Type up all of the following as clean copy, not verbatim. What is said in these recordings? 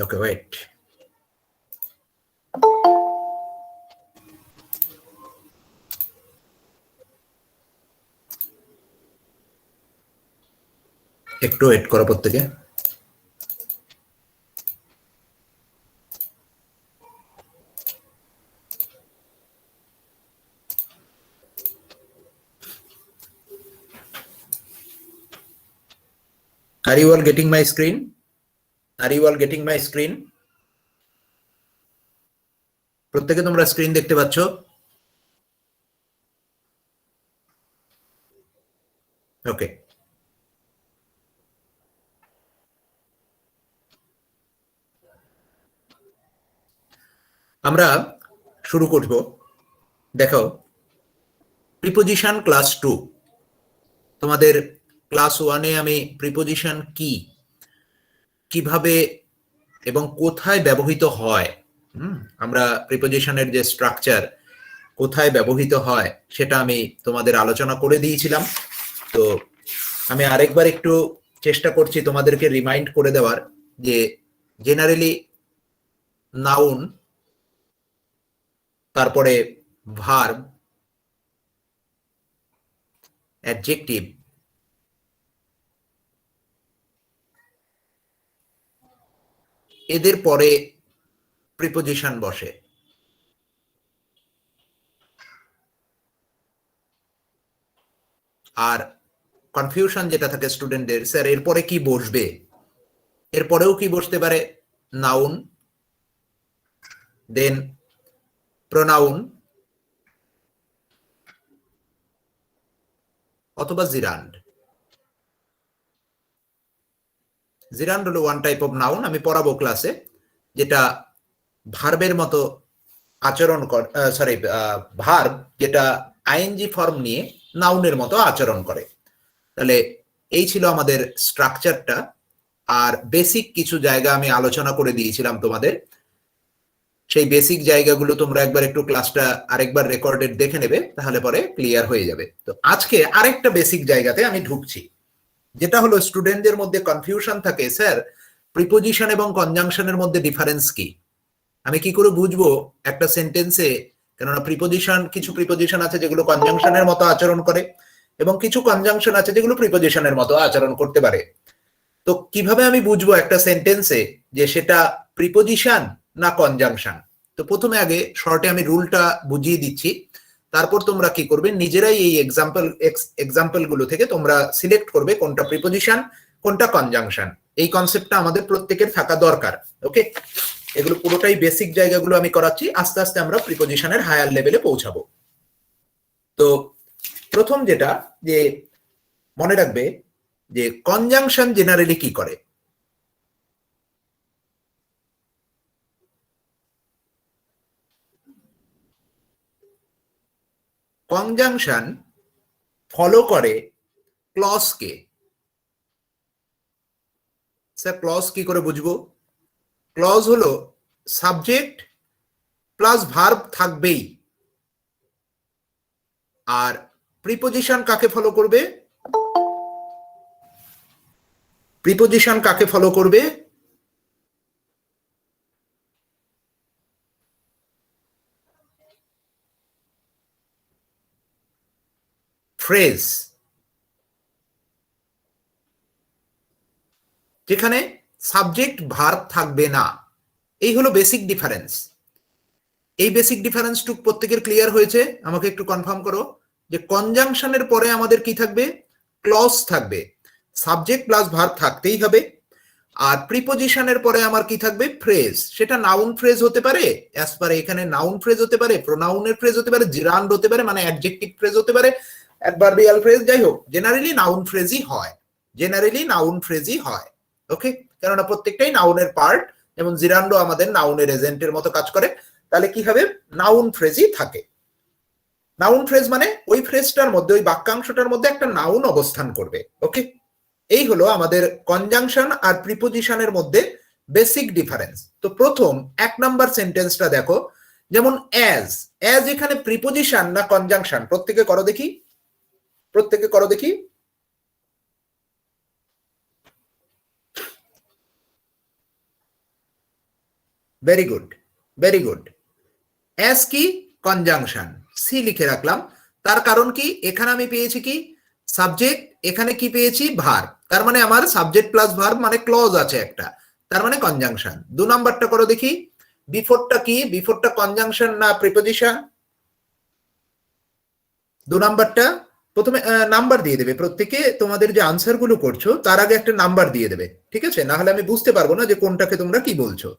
Okay, wait. একটু wait করো প্রত্যেকে। Are you all getting my screen? Are you all getting my screen? প্রত্যেকে তোমরা স্ক্রিন দেখতে পাচ্ছ? ওকে, আমরা শুরু করব। দেখো, প্রিপোজিশন ক্লাস 2, তোমাদের ক্লাস 1-এ আমি প্রিপোজিশন কি, কিভাবে এবং কোথায় ব্যবহৃত হয়, আমরা প্রিপোজিশনের যে স্ট্রাকচার কোথায় ব্যবহৃত হয় সেটা আমি তোমাদের আলোচনা করে দিয়েছিলাম। তো আমি আরেকবার একটু চেষ্টা করছি তোমাদেরকে রিমাইন্ড করে দেওয়ার যে জেনারেলি নাউন, তারপরে ভার্ব, অ্যাডজেক্টিভ, এদের পরে প্রিপোজিশন বসে। আর কনফিউশন যেটা থাকে স্টুডেন্টদের, স্যার এরপরে কি বসবে, এরপরেও কি বসতে পারে? নাউন, দেন প্রোনাউন অথবা জিরান্ড। জিরান্ড হলো ওয়ান টাইপ অফ নাউন, আমি পড়াবো ক্লাসে, যেটা ভার্বের মতো আচরণ করে, সরি, ভার্ব যেটা আইএনজি ফর্ম নিয়ে নাউনের মতো আচরণ করে। তাহলে এই ছিল আমাদের স্ট্রাকচারটা। আর বেসিক কিছু জায়গা আমি আলোচনা করে দিয়েছিলাম তোমাদের, সেই বেসিক জায়গাগুলো তোমরা একবার একটু ক্লাসটা আরেকবার রেকর্ডেড দেখে নেবে, তাহলে পরে ক্লিয়ার হয়ে যাবে। তো আজকে আরেকটা বেসিক জায়গাতে আমি ঢুকছি, যেটা হলো স্টুডেন্টদের মধ্যে কনফিউশন থাকে, স্যার প্রিপোজিশন এবং কনজাংশনের মধ্যে ডিফারেন্স কি, আমি কি করে বুঝবো একটা সেন্টেন্সে, কেননা প্রিপোজিশন, কিছু প্রিপোজিশন আছে যেগুলো কনজাংশনের মতো আচরণ করে এবং কিছু কনজাংশন আছে যেগুলো প্রিপোজিশনের মতো আচরণ করতে পারে। তো কিভাবে আমি বুঝবো একটা সেন্টেন্সে যে সেটা প্রিপোজিশন না কনজাংশন? তো প্রথমে আগে শর্টে আমি রুলটা বুঝিয়ে দিচ্ছি, তারপর তোমরা কি করবে, নিজেরাই এই এক্সাম্পল গুলো থেকে তোমরা সিলেক্ট করবে কোনটা প্রিপোজিশন কোনটা কনজাংশন। এই কনসেপ্টটা আমাদের প্রত্যেকের থাকা দরকার। ওকে, এগুলো পুরোটাই বেসিক জায়গাগুলো আমি করাচ্ছি, আস্তে আস্তে আমরা প্রিপোজিশনের হায়ার লেভেলে পৌঁছাবো। তো প্রথম যেটা, যে মনে রাখবে যে কনজাংশন জেনারেলি কি করে। কনজাংশন ফলো করে ক্লজকে। স্যার ক্লজ কি করে বুঝবো? ক্লজ হলো সাবজেক্ট প্লাস ভার্ব থাকবেই। আর প্রিপোজিশন কাকে ফলো করবে? প্রিপোজিশন কাকে ফলো করবে? ফ্রেজ, যেখানে সাবজেক্ট ভার্ব থাকবে না। এই হলো বেসিক ডিফারেন্স। এই বেসিক ডিফারেন্সটুক প্রত্যেকের ক্লিয়ার হয়েছে? আমাকে একটু কনফার্ম করো যে কনজাংশনের পরে আমাদের কি থাকবে? ক্লজ থাকবে, সাবজেক্ট প্লাস ভার্ব থাকতেই হবে। আর প্রিপোজিশনের পরে আমার কি থাকবে? ফ্রেজ। সেটা নাউন ফ্রেজ হতে পারে, অ্যাজ পার এখানে নাউন ফ্রেজ হতে পারে, প্রোনাউনের ফ্রেজ হতে পারে, জিরান্ড হতে পারে মানে অ্যাডজেক্টিভ ফ্রেজ হতে পারে, অ্যাডভার্বিয়াল ফ্রেজ, যাই হোক জেনারেলি নাউন ফ্রেজই হয়, জেনারেলি নাউন ফ্রেজই হয়। ওকে, কেননা প্রত্যেকটাই নাউনের পার্ট, যেমন জিরান্ডো আমাদের নাউনের এজেন্টের মতো কাজ করে। তাহলে কি হবে? নাউন ফ্রেজই থাকে। নাউন ফ্রেজ মানে ওই ফ্রেজটার মধ্যে, ওই বাক্যাংশটার মধ্যে একটা নাউন অবস্থান করবে। ওকে, এই হলো আমাদের কনজাংশন আর প্রিপোজিশনের মধ্যে বেসিক ডিফারেন্স। তো প্রথম 1 নাম্বার সেন্টেন্সটা দেখো, যেমন অ্যাজ। অ্যাজ এখানে প্রিপোজিশন না কনজাংশন? প্রত্যেকে করো দেখি, প্রত্যেকে করো দেখি। Very good, very good. As কি কনজাংশন, সি লিখে রাখলাম। তার কারণ কি, এখানে আমি পেয়েছি কি সাবজেক্ট, এখানে কি পেয়েছি ভার্ব, তার মানে আমার সাবজেক্ট প্লাস ভার্ব মানে ক্লজ আছে একটা, তার মানে কনজাংশন। 2 নাম্বারটা করো দেখি, বিফোরটা কি, বিফোরটা কনজাংশন না প্রিপোজিশন? 2 নাম্বারটা প্রথমে নাম্বার দিয়ে দেবে প্রত্যেকে, তোমাদের যে আনসার গুলো করছো তার আগে একটা নাম্বার দিয়ে দেবে, ঠিক আছে? না হলে আমি বুঝতে পারবো না যে কোনটাকে তোমরা কি বলছো।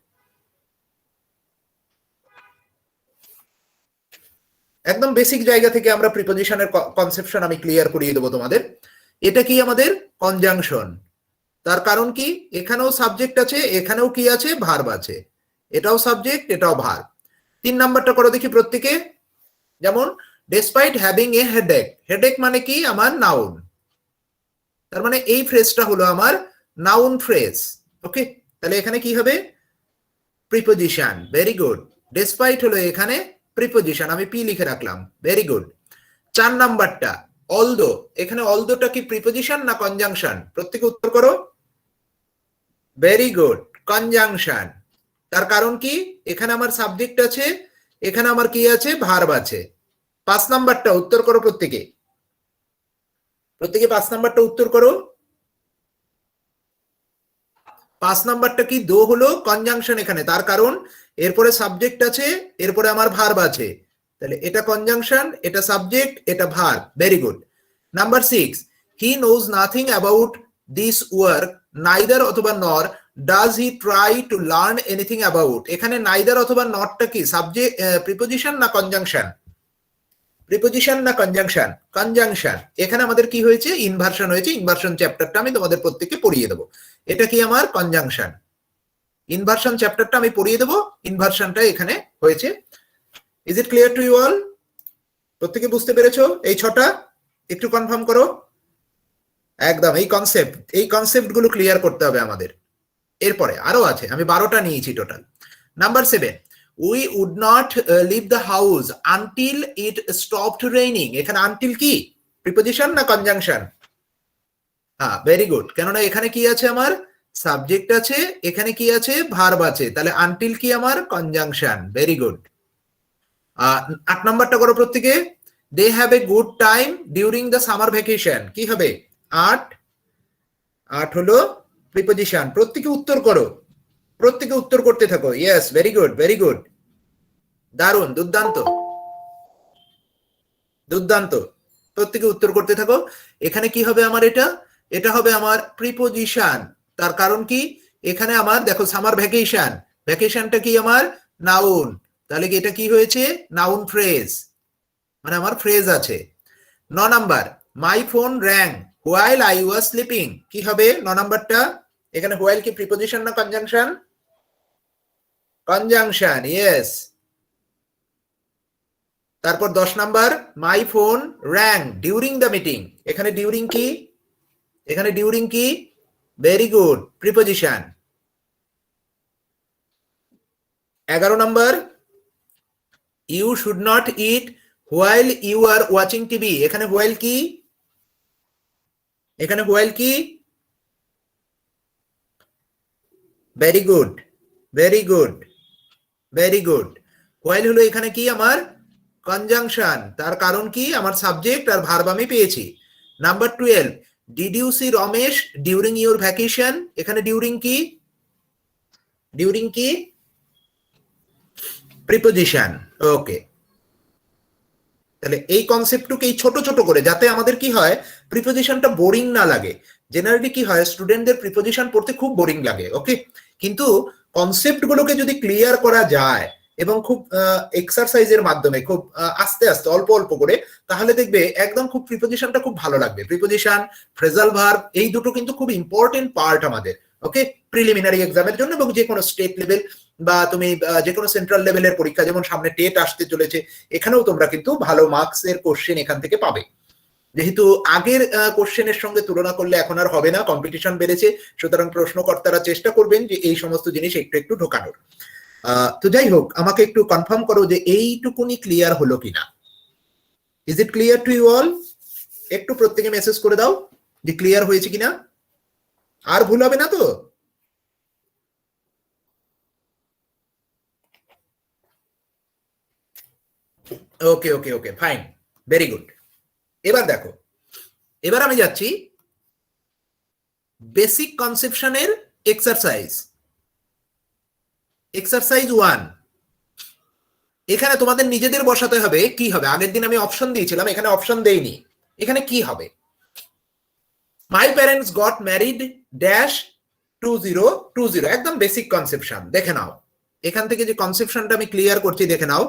একদম বেসিক জায়গা থেকে আমরা প্রিপোজিশনের কনসেপশন আমি ক্লিয়ার করিয়ে দেবো তোমাদের। এটা কি আমাদের কনজাংশন, তার কারণ কি এখানেও সাবজেক্ট আছে, এখানেও কি আছে ভার্ব আছে, এটাও সাবজেক্ট এটাও ভার্ব। 3 নাম্বারটা করো দেখি প্রত্যেকে, যেমন despite having a headache, headache মানে কি আমার নাউন, তার মানে এই ফ্রেজটা হলো আমার নাউন ফ্রেজ। ওকে, তাহলে এখানে কি হবে প্রিপোজিশন, ভেরি গুড। ডেসপাইট হলো এখানে প্রিপোজিশন, আমি পি লিখে রাখলাম, ভেরি গুড। 4 নাম্বারটা অলদো, এখানে অলদোটা কি প্রিপোজিশন না কনজাংশন? প্রত্যেকে উত্তর করো। Very good, conjunction. তার কারণ কি এখানে আমার সাবজেক্ট আছে, এখানে আমার কি আছে ভার্ব আছে। 5 নাম্বারটা উত্তর করো প্রত্যেকে, প্রত্যেকে 5 নাম্বারটা উত্তর করো। 5 নাম্বারটা কি, দো হলো কনজাংশন এখানে, তার কারণ এরপরে সাবজেক্ট আছে, এরপরে আমার ভার্ব আছে, তাহলে এটা কনজাংশন, এটা সাবজেক্ট, এটা verb, very good. Number 6, he knows nothing about this work neither অথবা নর does he try to learn anything about, এখানে নাইদার অথবা নটটা কি সাবজেক্ট প্রিপোজিশন না কনজাংশন? প্রিপোজিশন না কনজাংশন? কনজাংশন। এখানে আমাদের কি হয়েছে, ইনভার্সন হয়েছে, ইনভার্সন চ্যাপ্টারটা আমি তোমাদের প্রত্যেককে পড়িয়ে দেবো। এটা কি আমার কনজাংশন, ইনভার্সন চ্যাপ্টারটা আমি পড়িয়ে দেবো, ইনভার্সনটা এখানে হয়েছে। Is it clear to you all? প্রত্যেকে বুঝতে পেরেছো এই 6টা? একটু কনফার্ম করো। একদম এই কনসেপ্ট গুলো ক্লিয়ার করতে হবে আমাদের। এরপরে আরো আছে, আমি 12টা নিয়েছি total. Number 7, we would not leave the house until it stopped raining, এখানে আনটিল কি প্রিপোজিশন না কনজাংশন? হ্যাঁ, ভেরি গুড, কেননা এখানে কি আছে আমার সাবজেক্ট আছে, এখানে কি আছে ভার্ব আছে, তাহলে আনটিল কি আমার কনজাংশন, ভেরি গুড। 8 নাম্বারটা করো প্রত্যেকে, they have a good time during the summer vacation, কি হবে 8? 8 হলো প্রিপোজিশন, প্রত্যেকে উত্তর করো, প্রত্যেকে উত্তর করতে থাকো। Yes, very good, very good, দারুণ, দুর্দান্ত, দুর্দান্ত, প্রত্যেকে উত্তর করতে থাকো। এখানে কি হবে আমার, এটা হবে আমার প্রিপোজিশন, তার কারণ কি এখানে আমার দেখো সামার ভ্যাকেশন, ভ্যাকেশনটা কি আমার নাউন, তাহলে কি এটা কি হয়েছে নাউন ফ্রেজ, মানে আমার ফ্রেজ আছে। 9 number, my phone rang while I was sleeping, কি হবে 9 নাম্বারটা? এখানে হোয়াইল কি প্রিপোজিশন না কনজাংশন? Conjunction, yes. তারপর 10 number, my phone rang during the meeting, এখানে ডিউরিং কি, এখানে ডিউরিং কি, very good, preposition. 11 number, you should not eat while you are watching TV, এখানে হোয়াইল কি, এখানে হোয়াইল কি, very good, very good, very good. While হলো এখানে কি আমার কনজাংশন, তার কারণ কি আমার সাবজেক্ট আর ভার্ব আমি পেয়েছি। Number 12, did you see Ramesh during your vacation, এখানে ডিউরিং কি, ডিউরিং কি প্রিপোজিশন, ওকে। তাহলে এই কনসেপ্টটুকে এই ছোট ছোট করে, যাতে আমাদের কি হয় প্রিপোজিশনটা বোরিং না লাগে। জেনারেলি কি হয় স্টুডেন্টদের প্রিপোজিশন পড়তে খুব বোরিং লাগে, ওকে, কিন্তু কনসেপ্ট গুলোকে যদি ক্লিয়ার করা যায় এবং খুব এক্সারসাইজের মাধ্যমে খুব আস্তে আস্তে অল্প অল্প করে, তাহলে দেখবে একদম খুব প্রিপোজিশনটা খুব ভালো লাগবে। প্রিপোজিশন, ফ্রেজাল ভার্ব, এই দুটো কিন্তু খুব ইম্পর্টেন্ট পার্ট আমাদের, ওকে, প্রিলিমিনারি এক্সামের জন্য এবং যে কোনো স্টেট লেভেল বা তুমি যে কোনো সেন্ট্রাল লেভেলের পরীক্ষা, যেমন সামনে টেট আসতে চলেছে, এখানেও তোমরা কিন্তু ভালো মার্কস এর কোশ্চেন এখান থেকে পাবে। যেহেতু আগের কোশ্চেনের সঙ্গে তুলনা করলে এখন আর হবে না, কম্পিটিশন বেড়েছে, সুতরাং প্রশ্নকর্তারা চেষ্টা করবেন যে এই সমস্ত জিনিস একটু একটু ঢোকানোর। তো যাই হোক, আমাকে একটু কনফার্ম করো যে এইটুকুনি ক্লিয়ার হলো কিনা। Is it clear to you all? একটু প্রত্যেকে মেসেজ করে দাও যে ক্লিয়ার হয়েছে কিনা, আর ভুল হবে না তো? ওকে ওকে ওকে ফাইন, ভেরি গুড। এবার দেখো, এবার আমি যাচ্ছি বেসিক কনসেপশনের এক্সারসাইজ, এক্সারসাইজ 1। এখানে তোমাদের নিজেদের বসাতে হবে কি হবে। আগের দিন আমি অপশন দিয়েছিলাম, এখানে অপশন দেইনি। এখানে কি হবে, my parents got married dash 2020, একদম বেসিক কনসেপশন। দেখে নাও এখান থেকে যে কনসেপশনটা আমি ক্লিয়ার করছি, দেখে নাও।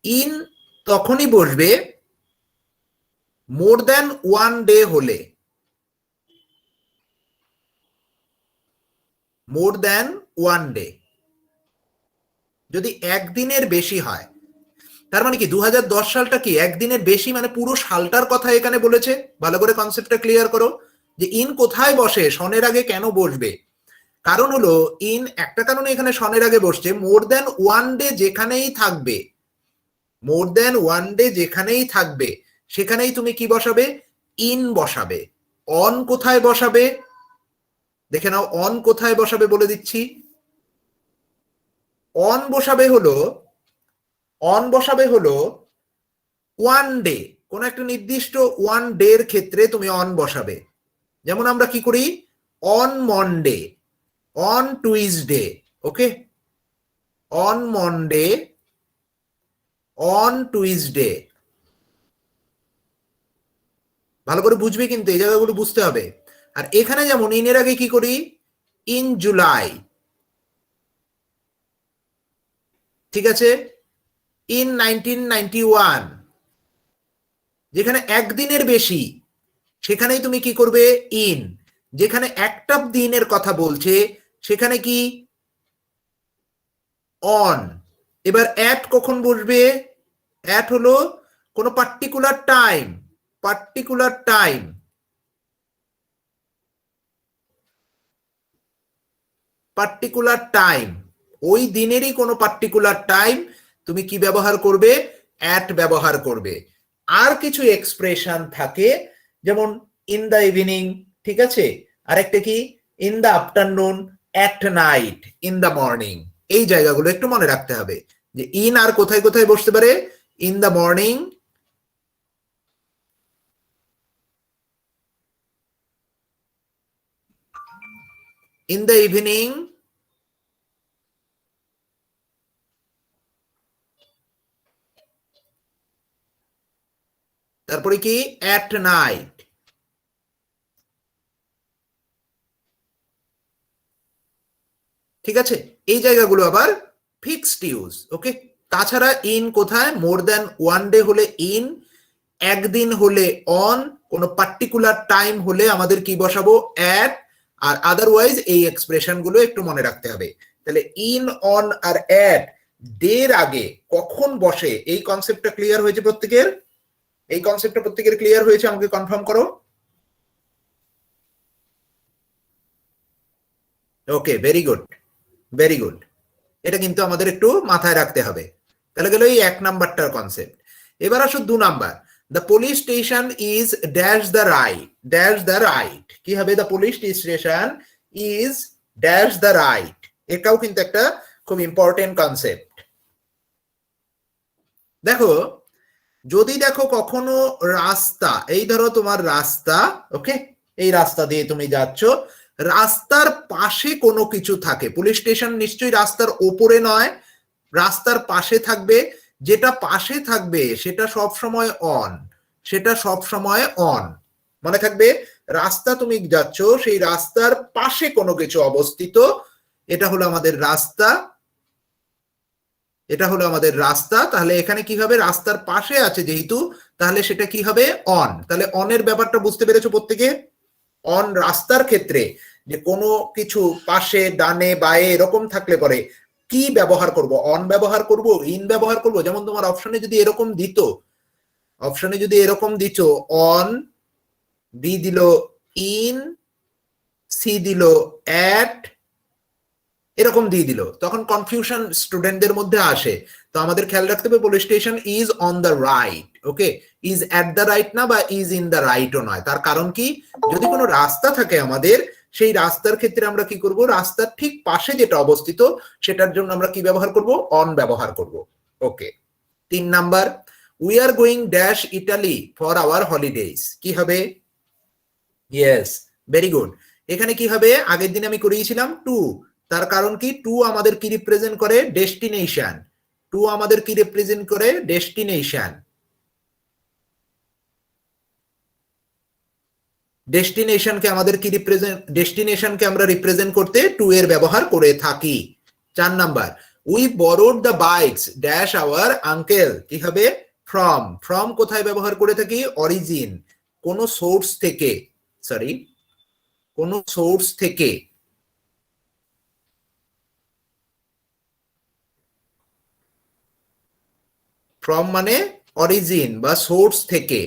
ইন তখনই বসবে মোর দ্যান 1 ডে হলে, মোর দ্যান 1 ডে, যদি একদিনের বেশি হয়। তার মানে কি 2010 সালটা কি একদিনের বেশি, মানে পুরো সালটার কথা এখানে বলেছে। ভালো করে কনসেপ্টটা ক্লিয়ার করো যে ইন কোথায় বসে, সনের আগে কেন বসবে। কারণ হলো ইন একটা কারণে এখানে সনের আগে বসছে, মোর দ্যান 1 ডে যেখানেই থাকবে, মোর দ্যান 1 ডে যেখানেই থাকবে সেখানেই তুমি কি বসাবে, ইন বসাবে। অন কোথায় বসাবে দেখে নাও, অন কোথায় বসাবে বলে দিচ্ছি। অন বসাবে হলো, অন বসাবে হলো 1 ডে, কোন একটা নির্দিষ্ট 1 ডে এর ক্ষেত্রে তুমি অন বসাবে। যেমন আমরা কি করি, on Monday, on Tuesday, okay, on Monday, on Tuesday. ভালো করে বুঝবে কিন্তু, এই জায়গাগুলো বুঝতে হবে। আর এখানে যেমন ইনের আগে কি করি, ইন জুলাই, ঠিক আছে, ইন 1991, যেখানে একদিনের বেশি সেখানেই তুমি কি করবে, ইন। যেখানে একটা দিনের কথা বলছে সেখানে কি, অন। এবার অ্যাট কখন বসবে, অ্যাট হলো কোনো particular time, particular time, particular time, ওই দিনেরই কোনো পার্টিকুলার টাইম তুমি কি ব্যবহার করবে, অ্যাট ব্যবহার করবে। আর কিছু এক্সপ্রেশন থাকে যেমন ইন দ্য ইভিনিং, ঠিক আছে, আরেকটা কি in the afternoon, at night, in the morning. এই জায়গাগুলো একটু মনে রাখতে হবে যে ইন আর কোথায় কোথায় বসতে পারে, in the morning, in the evening, তারপরে কি অ্যাট নাইট। ঠিক আছে, এই জায়গাগুলো আবার ফিক্সড ইউজ, ওকে। তাছাড়া ইন কোথায়, মোর দ্যান 1 ডে হলে ইন, একদিন হলে অন, কোন পার্টিকুলার টাইম হলে আমাদের কি বসাবো, অ্যাট। আর আদারওয়াইজ এই এক্সপ্রেশন গুলো একটু মনে রাখতে হবে। তাহলে ইন, অন আর অ্যাট ডের আগে কখন বসে, এই কনসেপ্টটা ক্লিয়ার হয়েছে প্রত্যেকের? এই কনসেপ্টটা প্রত্যেকের ক্লিয়ার হয়েছে? আমাকে কনফার্ম করো। ওকে, ভেরি গুড, ভেরি গুড। এটা কিন্তু আমাদের একটু মাথায় রাখতে হবে। তাহলে গেল এই 1 নাম্বারটার কনসেপ্ট। এবার আসো 2 number, the police station is dash the right, dash the right. কি হবে, the police station is dash the right. এটাও কিন্তু একটা খুব ইম্পর্টেন্ট কনসেপ্ট। দেখো, যদি দেখো কখনো রাস্তা, এই ধরো তোমার রাস্তা, ওকে, এই রাস্তা দিয়ে তুমি যাচ্ছ, রাস্তার পাশে কোনো কিছু থাকে, পুলিশ স্টেশন নিশ্চয়ই রাস্তার ওপরে নয়, রাস্তার পাশে থাকবে। যেটা পাশে থাকবে সেটা সব সময় অন, সেটা সব সময় অন। মনে থাকবে, রাস্তা তুমি যাচ্ছ, সেই রাস্তার পাশে কোনো কিছু অবস্থিত, এটা হলো আমাদের রাস্তা, এটা হলো আমাদের রাস্তা। তাহলে এখানে কি হবে, রাস্তার পাশে আছে যেহেতু, তাহলে সেটা কি হবে, অন। তাহলে অনের ব্যাপারটা বুঝতে পেরেছো প্রত্যেকে? অন রাস্তার ক্ষেত্রে যে কোনো কিছু পাশে, ডানে, বায়ে এরকম থাকলে পরে কি ব্যবহার করব, অন ব্যবহার করব, ইন ব্যবহার করব। যেমন তোমার অপশনে যদি এরকম দিত, অপশনে যদি এরকম দিত অন, বি দিল ইন, সি দিল অ্যাট, এরকম দিয়ে দিল, তখন কনফিউশন স্টুডেন্টদের মধ্যে আসে। তো আমাদের খেয়াল রাখতে হবে, police station is on the right, okay, is at the right না, বা ইজ ইন দ্য রাইটও নয়। তার কারণ কি, যদি কোনো রাস্তা থাকে আমাদের, সেই রাস্তার ক্ষেত্রে আমরা কি করব, রাস্তার ঠিক পাশে যেটা অবস্থিত সেটার জন্য আমরা কি ব্যবহার করব, অন ব্যবহার করব, ওকে। 3 number, we are going dash Italy for our holidays, কি হবে? Yes, very good. এখানে কি হবে? আগের দিন আমি করিয়েছিলাম টু, তার কারণ কি? টু আমাদের কি রিপ্রেজেন্ট করে? ডেস্টিনেশন। টু আমাদের কি রিপ্রেজেন্ট করে? ডেস্টিনেশন। ডেস্টিনেশনকে আমাদের কি রিপ্রেজেন্ট, ডেস্টিনেশনকে আমরা রিপ্রেজেন্ট করতে টু এর ব্যবহার করে থাকি। 4 number, we borrowed the bikes dash our uncle, কি হবে? ফ্রম। ফ্রম কোথায় ব্যবহার করে থাকি? অরিজিন, কোন সোর্স থেকে, সরি কোন সোর্স থেকে। ফ্রম মানে অরিজিন বা সোর্স থেকে।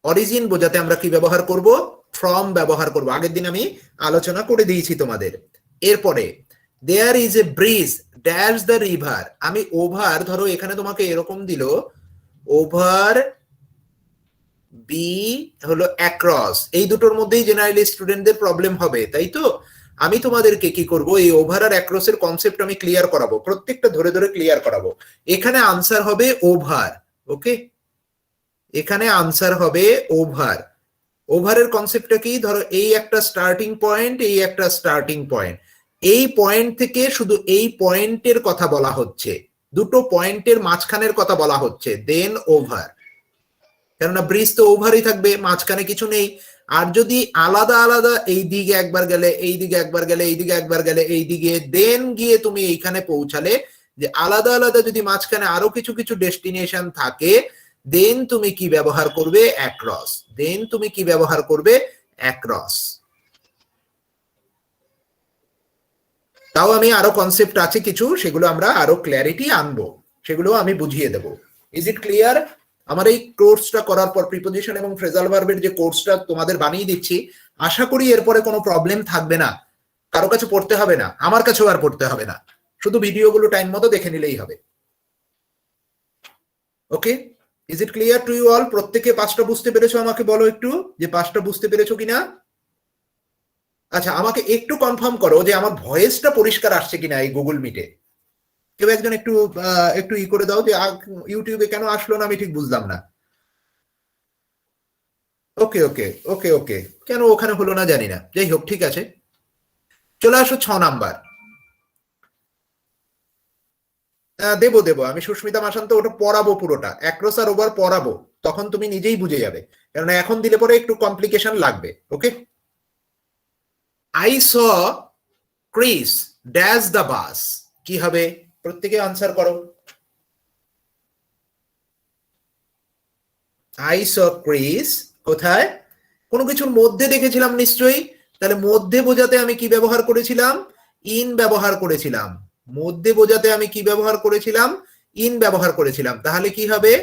অরিজিন বোঝাতে আমরা কি ব্যবহার করব? ফ্রম ব্যবহার করব। আগের দিন আমি আলোচনা করে দিয়েছি তোমাদের। এরপরে there is a bridge dash the river, over over, ধরো এখানে তোমাকে এরকম দিল ওভার, বি হলো অ্যাক্রস, এই দুটোর মধ্যেই জেনারেলি স্টুডেন্টদের প্রবলেম হবে, তাই তো? আমি তোমাদেরকে কি করব, এই ওভার আর অ্যাক্রস এর কনসেপ্ট আমি ক্লিয়ার করাবো, প্রত্যেকটা ধরে ধরে ক্লিয়ার করাবো। এখানে আনসার হবে ওভার, ওকে? এখানে আনসার হবে ওভার। ওভারের কনসেপ্টটা কি? ধরো এই একটা স্টার্টিং পয়েন্ট, এই একটা স্টার্টিং পয়েন্ট, এই পয়েন্ট থেকে শুধু এই পয়েন্টের কথা বলা হচ্ছে, দুটো পয়েন্টের মাঝখানের কথা বলা হচ্ছে, দেন ওভার। কেননা ব্রিজ তো ওভারই থাকবে, মাঝখানে কিছু নেই। আর যদি আলাদা আলাদা এই দিকে একবার গেলে, এই দিকে একবার গেলে, এই দিকে একবার গেলে, এই দিকে, দেন গিয়ে তুমি এইখানে পৌঁছালে, যে আলাদা আলাদা যদি মাঝখানে আরো কিছু কিছু ডেস্টিনেশন থাকে, দেন তুমি কি ব্যবহার করবে? অ্যাক্রস। দেন তুমি কি ব্যবহার করবে? অ্যাক্রস। তাও আমি আরো কনসেপ্ট আছে কিছু, সেগুলো আমরা আরো ক্ল্যারিটি আনবো, সেগুলো আমি বুঝিয়ে দেব। Is it clear? আমার এই কোর্সটা করার পর, প্রিপোজিশন এবং ফ্রেজাল ভার্বের যে কোর্সটা তোমাদের বানিয়ে দিচ্ছি, আশা করি এরপরে কোনো প্রবলেম থাকবে না, কারো কাছে পড়তে হবে না, আমার কাছেও আর পড়তে হবে না, শুধু ভিডিওগুলো টাইম মতো দেখে নিলেই হবে। Okay, is it clear to you all? প্রত্যেকে পাঁচটা বুঝতে পেরেছো? আমাকে বলো একটু যে পাঁচটা বুঝতে পেরেছো কিনা। আচ্ছা, আমাকে একটু কনফার্ম করো যে আমার ভয়েসটা পরিষ্কার আসছে কিনা এই গুগল মিটে। কেউ একজন একটু একটু ই করে দাও যে ইউটিউবে কেন আসলো না, আমি ঠিক বুঝলাম না। ওকে ওকে ওকে ওকে, কেন ওখানে হলো না জানি না, যাই হোক, ঠিক আছে। চলে আসো 6 নাম্বার। দেবো দেবো, আমি সুস্মিতা মাসান্ত ওটা পড়াবো, পুরোটা অ্যাক্রস আর ওভার পড়াবো, তখন তুমি নিজেই বুঝে যাবে, কারণ এখন দিলে পরে একটু কমপ্লিকেশন লাগবে। Okay, I saw Chris dash the bus, কি হবে? প্রত্যেকে আনসার করো। আই স ক্রিস কোথায়? কোনো কিছুর মধ্যে দেখেছিলাম নিশ্চয়ই, তাহলে মধ্যে বোঝাতে আমি কি ব্যবহার করেছিলাম? ইন ব্যবহার করেছিলাম। মধ্যে বোঝাতে আমি কি ব্যবহার করেছিলাম? ইন ব্যবহার করেছিলাম। তাহলে কি হবে?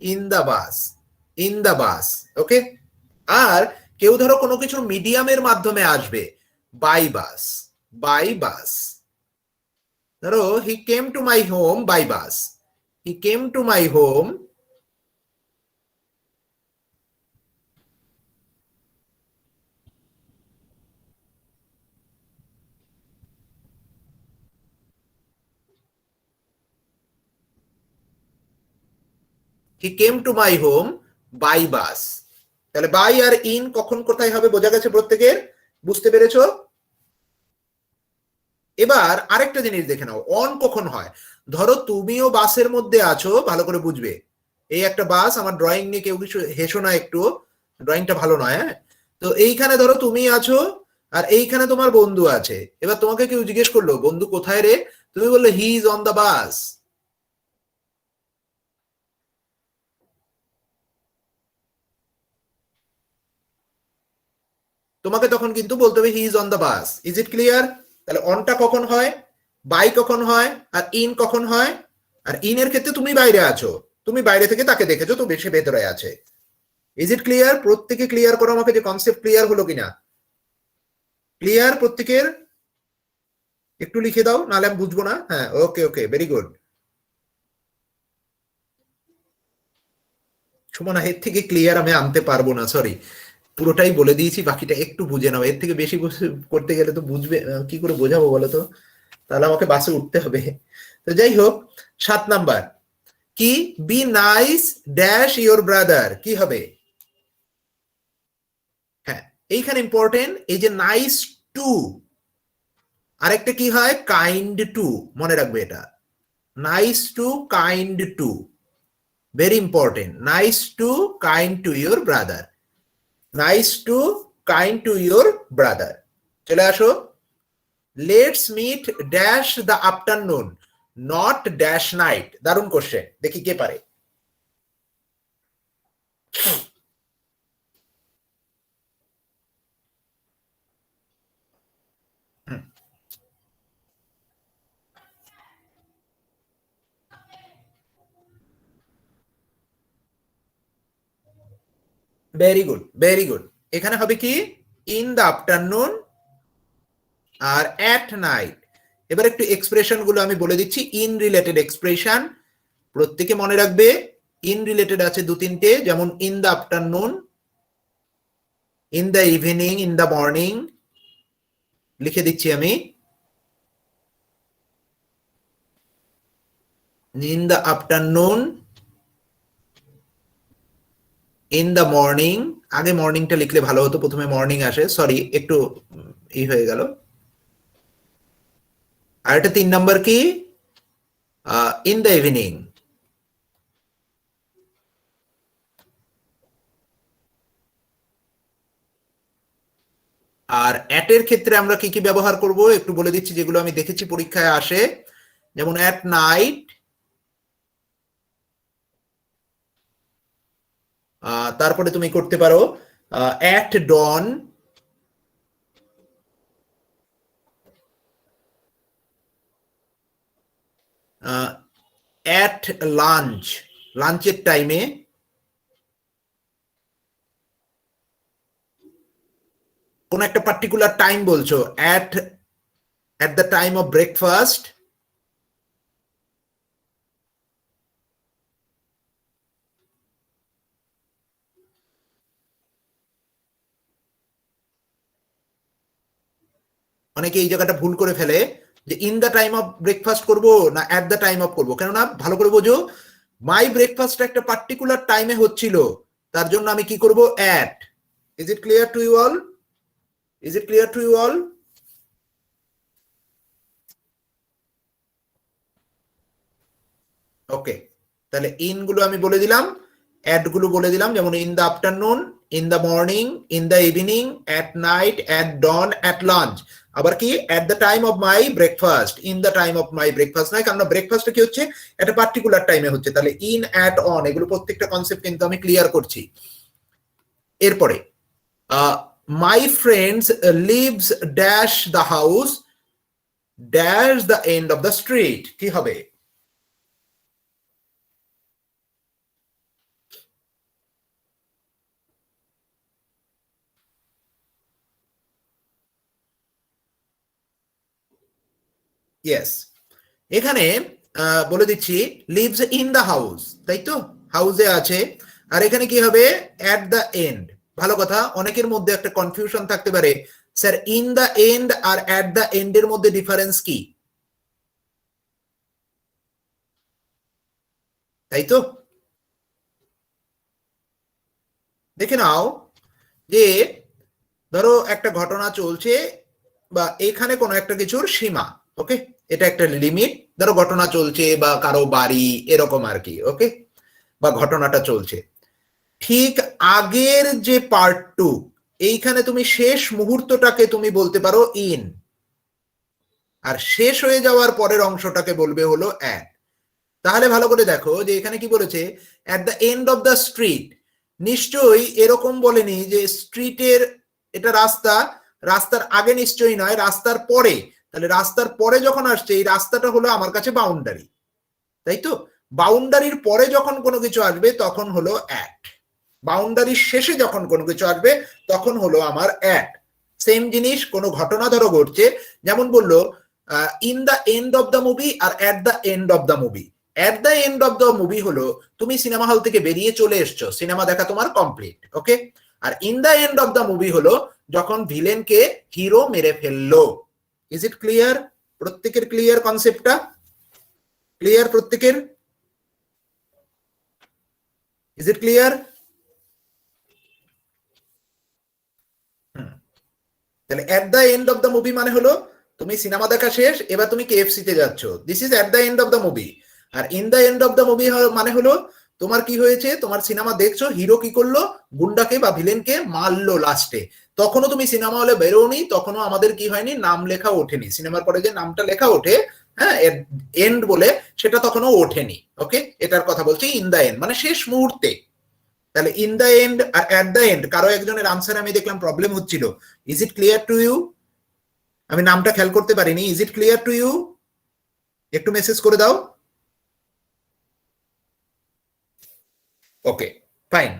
In the bus. In the বাস, ওকে। আর কেউ ধরো কোনো কিছুর মিডিয়ামের মাধ্যমে আসবে, বাই বাস। বাই বাস, ধরো he came to my home by bus. He came to my home he came to my home by bus. তাহলে বাই আর ইন কখন কোথায় হবে বোঝা গেছে প্রত্যেকের? বুঝতে পেরেছো? এবার আরেকটা জিনিস দেখে নাও, অন কখন হয়। ধরো তুমিও বাসের মধ্যে আছো, ভালো করে বুঝবে, এই একটা বাস, আমার ড্রয়িং নিয়ে কেউ কিছু হেসো না একটু, ড্রয়িংটা ভালো নয়, হ্যাঁ? তো এইখানে ধরো তুমি আছো আর এইখানে তোমার বন্ধু আছে, এবার তোমাকে কেউ জিজ্ঞেস করলো বন্ধু কোথায় রে, তুমি বললে হি ইজ অন দা বাস। তোমাকে তখন কিন্তু বলতে হবে he is on the bus. Is it clear? তাহলে অনটা কখন হয়, বাই কখন হয়, আর ইন কখন হয়? আর ইন এর ক্ষেত্রে তুমি বাইরে আছো, তুমি বাইরে থেকে তাকে দেখেছো, তো বেশি ভেতরে আছে। Is it clear? প্রত্যেকে ক্লিয়ার করো আমাকে যে কনসেপ্ট ক্লিয়ার হলো কিনা। ক্লিয়ার প্রত্যেকের? একটু লিখে দাও, নাহলে আমি বুঝবো না। হ্যাঁ, ওকে ওকে, ভেরি গুড। সুমনা, এর থেকে ক্লিয়ার আমি আনতে পারবো না, সরি, পুরোটাই বলে দিয়েছি, বাকিটা একটু বুঝে নাও, এর থেকে বেশি করতে গেলে তো বুঝবে কি করে বোঝাবো বলো তো, তাহলে আমাকে বাসে উঠতে হবে, তো যাই হোক 7 নাম্বার কি, be nice dash your brother, কি হবে? হ্যাঁ, এইখানে ইম্পর্টেন্ট এই যে নাইস টু, আরেকটা কি হয় কাইন্ড টু, মনে রাখবে এটা, nice to kind to, very important, nice to kind to your brother, nice to kind to your brother. চলে আসো, let's meet dash the afternoon not dash night, দারুণ কোশ্চেন, দেখি কে পারে। Very good, very good. এখানে হবে কি in the afternoon আর অ্যাট নাইট। এবার একটু এক্সপ্রেশন গুলো আমি বলে দিচ্ছি, ইন রিলেটেড এক্সপ্রেশন প্রত্যেকে মনে রাখবে। ইন রিলেটেড আছে 2-3টে, যেমন in the afternoon, in the evening, in the morning, লিখে দিচ্ছি আমি, in the afternoon, in the morning, আগে মর্নিংটা লিখলে ভালো হতো, প্রথমে মর্নিং আসে, সরি একটু হয়ে গেল। আর এটা 3 নাম্বার কি, ইন দ্য ইভিনিং। আর অ্যাটের ক্ষেত্রে আমরা কি কি ব্যবহার করব একটু বলে দিচ্ছি, যেগুলো আমি দেখেছি পরীক্ষায় আসে, যেমন অ্যাট নাইট, তারপরে তুমি করতে পারো অ্যাট ডন, অ্যাট লাঞ্চ, লাঞ্চের টাইমে, কোন একটা পার্টিকুলার টাইম বলছো, at the time of breakfast, অনেকে এই জায়গাটা ভুল করে ফেলে যে in the time of breakfast করবো না অ্যাট দ্য টাইম অফ করবো, কেননা ভালো করে বোঝো, মাই ব্রেকফাস্ট একটা পার্টিকুলার টাইমে হচ্ছিল, তার জন্য আমি কি করব at. Is it clear to you all? Is it clear to you all? Okay, তাহলে ইন গুলো আমি বলে দিলাম, অ্যাট গুলো বলে দিলাম, যেমন in the afternoon, in the morning, in the evening, at night, at dawn, at lunch. আবার কি at the time of my breakfast, in the time of my breakfast নয়, কারণ ব্রেকফাস্ট কি হচ্ছে একটা পার্টিকুলার টাইমে হচ্ছে, তাহলে ইন, অ্যাট, অন, এগুলো প্রত্যেকটা কনসেপ্ট কিন্তু আমি ক্লিয়ার করছি। এরপরে my friends lives dash the house dash the end of the street, কি হবে? ইয়েস, এখানে বলে দিচ্ছি লিভস ইন দ্য হাউস, তাই তো, হাউসে আছে, আর এখানে কি হবে অ্যাট দ্য এন্ড। ভালো কথা, অনেকের মধ্যে একটা কনফিউশন থাকতে পারে, স্যার ইন দ্য এন্ড আর অ্যাট দ্য এন্ড এর মধ্যে ডিফারেন্স কি, তাই তো? দেখে নাও যে ধরো একটা ঘটনা চলছে, বা এখানে কোনো একটা কিছুর সীমা, ওকে, এটা একটা লিমিট, ধরো ঘটনা চলছে বা কারো বাড়ি এরকম আর কি, ওকে, বা ঘটনাটা চলছে, ঠিক আগের যে পার্ট টু, এইখানে তুমি শেষ মুহূর্তটাকে তুমি বলতে পারো ইন, আর শেষ হয়ে যাওয়ার পরের অংশটাকে বলবে হলো অ্যাট। তাহলে ভালো করে দেখো যে এখানে কি বলেছে, at the end of the street, নিশ্চয়ই এরকম বলেনি যে স্ট্রিটের, এটা রাস্তা, রাস্তার আগে নিশ্চয়ই নয়, রাস্তার পরে, তাহলে রাস্তার পরে যখন আসছে এই রাস্তাটা হলো আমার কাছে বাউন্ডারি, তাই তো? বাউন্ডারির পরে যখন কোনো কিছু আসবে তখন হলো অ্যাট, বাউন্ডারির শেষে যখন কোনো কিছু আসবে তখন হলো আমার অ্যাট। সেম জিনিস কোনো ঘটনা ধরো ঘটছে, যেমন বললো in the end of the movie আর at the end of the movie. At the end of the movie হলো তুমি সিনেমা হল থেকে বেরিয়ে চলে এসছো, সিনেমা দেখা তোমার কমপ্লিট, ওকে। আর in the end of the movie হলো যখন ভিলেনকে হিরো মেরে ফেললো। Is it clear? প্রত্যেকের ক্লিয়ার কনসেপ্টটা? ক্লিয়ার প্রত্যেকের? Is it clear? তাহলে at the end of the movie মানে হলো তুমি সিনেমা দেখা শেষ, এবার তুমি কেএফসি তে যাচ্ছ, this is at the end of the movie. আর in the end of the movie মানে হলো তোমার কি হয়েছে, তোমার সিনেমা দেখছো, হিরো কি করলো, গুন্ডাকে বা ভিলেনকে মারলো লাস্টে, তখনও তুমি সিনেমা হলে বেরোনি, তখনও আমাদের কি হয়নি, নাম লেখা ওঠেনি, সিনেমার পরে যে নামটা লেখা ওঠে, হ্যাঁ, এন্ড বলে, সেটা তখনও ওঠেনি। ওকে, এটার কথা বলছি ইন দ্য এন্ড মানে শেষ মুহূর্তে। তাহলে ইন দ্য এন্ড আর এট দ্য এন্ড, কারো একজনের আনসার আমি দেখলাম প্রবলেম হচ্ছিল। Is it clear to you? আমি নামটা খেয়াল করতে পারিনি। Is it clear to you? একটু মেসেজ করে দাও। Okay, fine.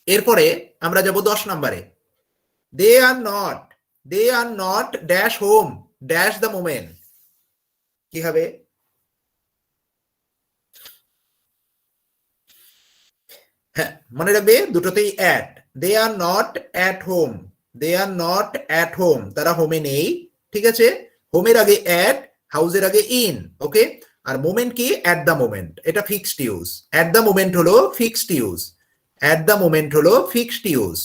এরপরে আমরা যাব 10 নম্বরে। They are not dash home dash the moment. কি হবে? হ্যাঁ, মনে রাখবে দুটোতেই at. They are not at home, they are not at home, তারা হোমে নেই, ঠিক আছে। হোমের আগে অ্যাট, হাউসের আগে ইন। ওকে, আর মোমেন্ট কি? অ্যাট দ্য মোমেন্ট, এটা fixed use. At the moment হলো fixed use, at the moment হলো fixed use,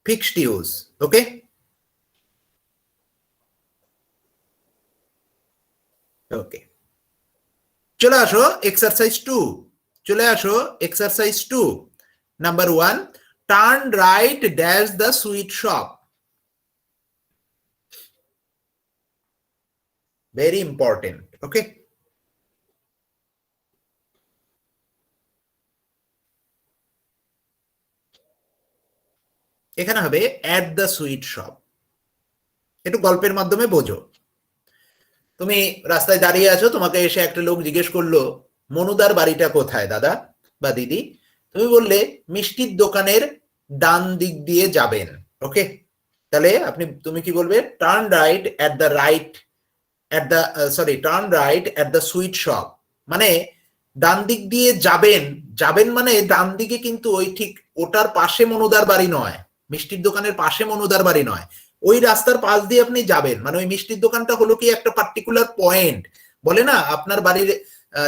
fixed use. Okay, okay, চলে আসো এক্সারসাইজ 2, চলে আসো exercise 2 number 1। Turn right dash the sweet shop. Very important. Okay, এখানে হবে at the sweet shop. একটু গল্পের মাধ্যমে বোঝো। তুমি রাস্তায় দাঁড়িয়ে আছো, তোমাকে এসে একটা লোক জিজ্ঞেস করলো, মনুদার বাড়িটা কোথায় দাদা বা দিদি? তুমি বললে মিষ্টির দোকানের ডান দিক দিয়ে যাবেন। ওকে, তাহলে তুমি কি বলবে? Turn right at the right, at the sorry, turn right at the sweet shop, মানে ডান দিক দিয়ে যাবেন। যাবেন মানে ডান দিকে, কিন্তু ওই ঠিক ওটার পাশে মনুদার বাড়ি নয়, মিষ্টির দোকানের পাশে মনুদার বাড়ি নয়, ওই রাস্তার পাশ দিয়ে আপনি যাবেন। মানে ওই মিষ্টির দোকানটা হলো কি একটা পার্টিকুলার পয়েন্ট। বলে না আপনার বাড়ির,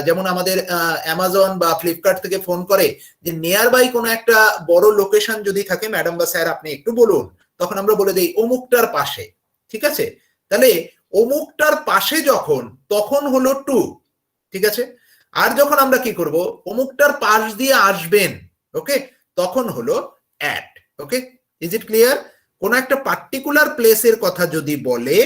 যেমন আমাদের অ্যামাজন বা ফ্লিপকার্ট থেকে ফোন করে যে নিয়ার বাই কোনো একটা বড় লোকেশন যদি থাকে, ম্যাডাম বা স্যার আপনি একটু বলুন, তখন আমরা বলে দিই অমুকটার পাশে। ঠিক আছে, তাহলে অমুকটার পাশে যখন, তখন হলো টু। ঠিক আছে, আর যখন আমরা কি করব, অমুকটার পাশ দিয়ে আসবেন, ওকে, তখন হলো at. Okay, is it clear? কোন একটা পার্টিকুলার প্লেসের কথা যদি বলে,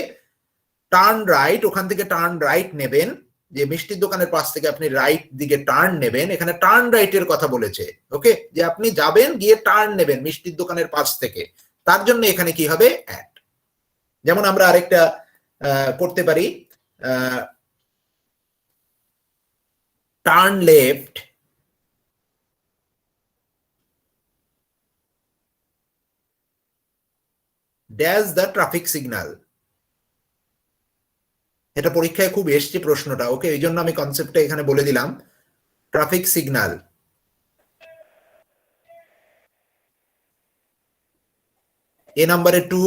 টার্ন রাইট, ওখান থেকে টার্ন রাইট নেবেন, যে মিষ্টির দোকানের পাশ থেকে আপনি রাইট দিকে টার্ন নেবেন, এখানে টার্ন রাইটের কথা বলেছে। ওকে, যে আপনি যাবেন, গিয়ে টার্ন নেবেন মিষ্টির দোকানের পাশ থেকে, তার জন্য এখানে কি হবে? অ্যাট। যেমন আমরা আরেকটা করতে পারি, turn left dash the traffic signal. এটা পরীক্ষায় খুব এসছে প্রশ্নটা। ওকে, এই জন্য আমি কনসেপ্টটা এখানে বলে দিলাম। ট্রাফিক সিগন্যাল, এ নাম্বারে টু,